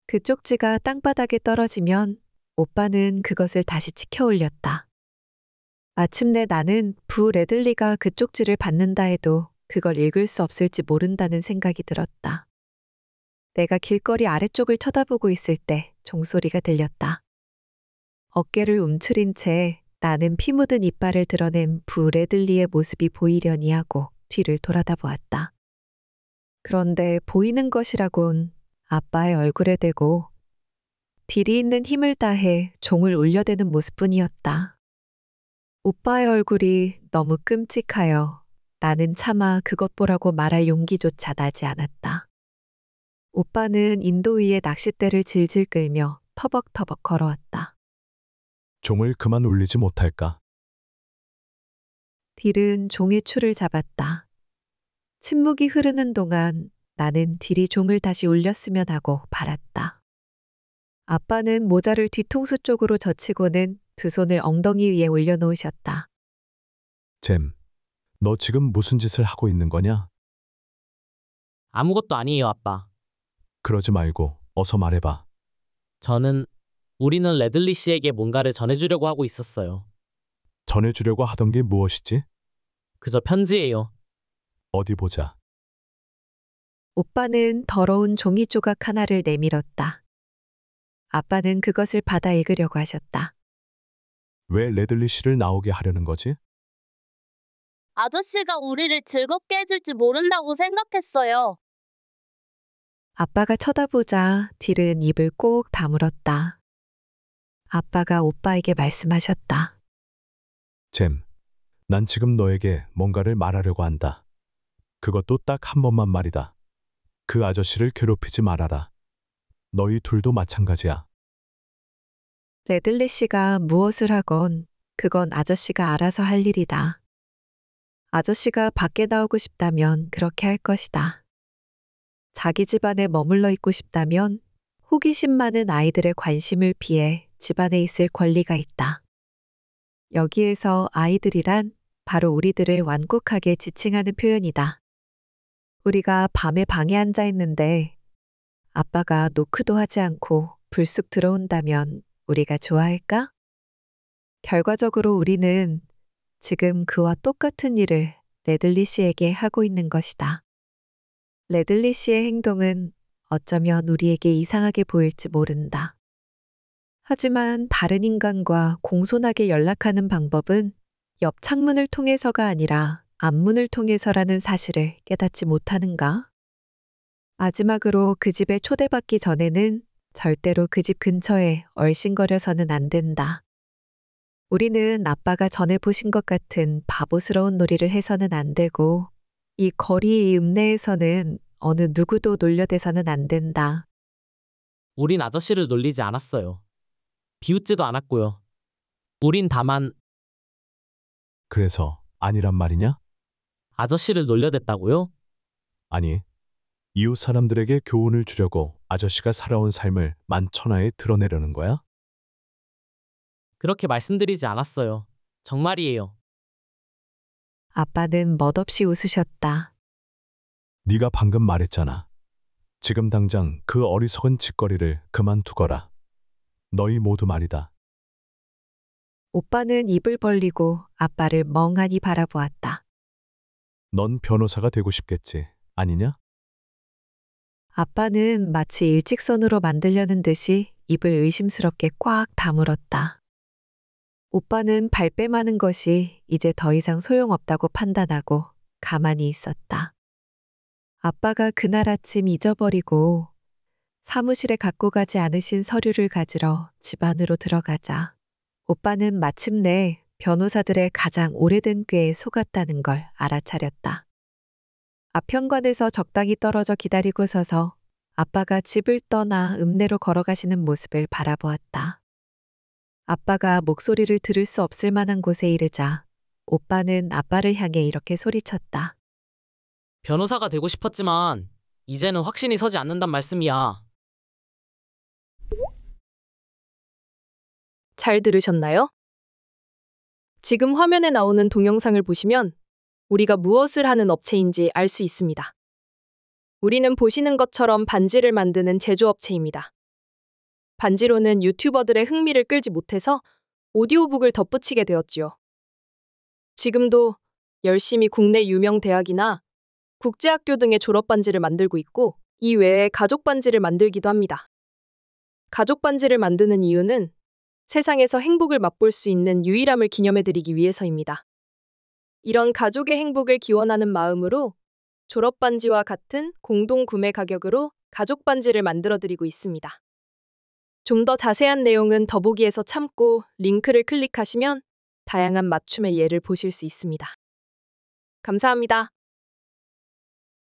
그 쪽지가 땅바닥에 떨어지면 오빠는 그것을 다시 치켜 올렸다. 마침내 나는 부 레들리가 그 쪽지를 받는다 해도 그걸 읽을 수 없을지 모른다는 생각이 들었다. 내가 길거리 아래쪽을 쳐다보고 있을 때 종소리가 들렸다. 어깨를 움츠린 채 나는 피 묻은 이빨을 드러낸 부 레들리의 모습이 보이려니 하고 뒤를 돌아다 보았다. 그런데 보이는 것이라곤 아빠의 얼굴에 대고 딜이 있는 힘을 다해 종을 울려대는 모습뿐이었다. 오빠의 얼굴이 너무 끔찍하여 나는 차마 그것 보라고 말할 용기조차 나지 않았다. 오빠는 인도 위에 낚싯대를 질질 끌며 터벅터벅 걸어왔다. 종을 그만 울리지 못할까? 딜은 종의 추를 잡았다. 침묵이 흐르는 동안 나는 딜이 종을 다시 울렸으면 하고 바랐다. 아빠는 모자를 뒤통수 쪽으로 젖히고는 두 손을 엉덩이 위에 올려놓으셨다. 잼, 너 지금 무슨 짓을 하고 있는 거냐? 아무것도 아니에요, 아빠. 그러지 말고 어서 말해봐. 우리는 레들리 씨에게 뭔가를 전해주려고 하고 있었어요. 전해주려고 하던 게 무엇이지? 그저 편지예요. 어디 보자. 오빠는 더러운 종이 조각 하나를 내밀었다. 아빠는 그것을 받아 읽으려고 하셨다. 왜 레들리 씨를 나오게 하려는 거지? 아저씨가 우리를 즐겁게 해줄지 모른다고 생각했어요. 아빠가 쳐다보자 딜은 입을 꼭 다물었다. 아빠가 오빠에게 말씀하셨다. 잼, 난 지금 너에게 뭔가를 말하려고 한다. 그것도 딱 한 번만 말이다. 그 아저씨를 괴롭히지 말아라. 너희 둘도 마찬가지야. 레들리 씨가 무엇을 하건 그건 아저씨가 알아서 할 일이다. 아저씨가 밖에 나오고 싶다면 그렇게 할 것이다. 자기 집안에 머물러 있고 싶다면 호기심 많은 아이들의 관심을 피해 집안에 있을 권리가 있다. 여기에서 아이들이란 바로 우리들을 완곡하게 지칭하는 표현이다. 우리가 밤에 방에 앉아 있는데 아빠가 노크도 하지 않고 불쑥 들어온다면 우리가 좋아할까? 결과적으로 우리는 지금 그와 똑같은 일을 레들리 씨에게 하고 있는 것이다. 레들리 씨의 행동은 어쩌면 우리에게 이상하게 보일지 모른다. 하지만 다른 인간과 공손하게 연락하는 방법은 옆 창문을 통해서가 아니라 앞문을 통해서라는 사실을 깨닫지 못하는가? 마지막으로 그 집에 초대받기 전에는 절대로 그 집 근처에 얼씬거려서는 안 된다. 우리는 아빠가 전에 보신 것 같은 바보스러운 놀이를 해서는 안 되고 이 거리의 읍내에서는 어느 누구도 놀려대서는 안 된다. 우린 아저씨를 놀리지 않았어요. 비웃지도 않았고요. 우린 다만 그래서 아니란 말이냐? 아저씨를 놀려댔다고요? 아니, 이웃 사람들에게 교훈을 주려고 아저씨가 살아온 삶을 만천하에 드러내려는 거야? 그렇게 말씀드리지 않았어요. 정말이에요. 아빠는 멋없이 웃으셨다. 네가 방금 말했잖아. 지금 당장 그 어리석은 짓거리를 그만두거라. 너희 모두 말이다. 오빠는 입을 벌리고 아빠를 멍하니 바라보았다. 넌 변호사가 되고 싶겠지, 아니냐? 아빠는 마치 일직선으로 만들려는 듯이 입을 의심스럽게 꽉 다물었다. 오빠는 발뺌하는 것이 이제 더 이상 소용없다고 판단하고 가만히 있었다. 아빠가 그날 아침 잊어버리고 사무실에 갖고 가지 않으신 서류를 가지러 집 안으로 들어가자 오빠는 마침내 변호사들의 가장 오래된 꾀에 속았다는 걸 알아차렸다. 앞현관에서 적당히 떨어져 기다리고 서서 아빠가 집을 떠나 읍내로 걸어가시는 모습을 바라보았다. 아빠가 목소리를 들을 수 없을 만한 곳에 이르자 오빠는 아빠를 향해 이렇게 소리쳤다. 변호사가 되고 싶었지만 이제는 확신이 서지 않는단 말씀이야. 잘 들으셨나요? 지금 화면에 나오는 동영상을 보시면 우리가 무엇을 하는 업체인지 알 수 있습니다. 우리는 보시는 것처럼 반지를 만드는 제조업체입니다. 반지로는 유튜버들의 흥미를 끌지 못해서 오디오북을 덧붙이게 되었지요. 지금도 열심히 국내 유명 대학이나 국제학교 등의 졸업 반지를 만들고 있고 이 외에 가족 반지를 만들기도 합니다. 가족 반지를 만드는 이유는 세상에서 행복을 맛볼 수 있는 유일함을 기념해드리기 위해서입니다. 이런 가족의 행복을 기원하는 마음으로 졸업 반지와 같은 공동 구매 가격으로 가족 반지를 만들어드리고 있습니다. 좀 더 자세한 내용은 더보기에서 참고 링크를 클릭하시면 다양한 맞춤의 예를 보실 수 있습니다. 감사합니다.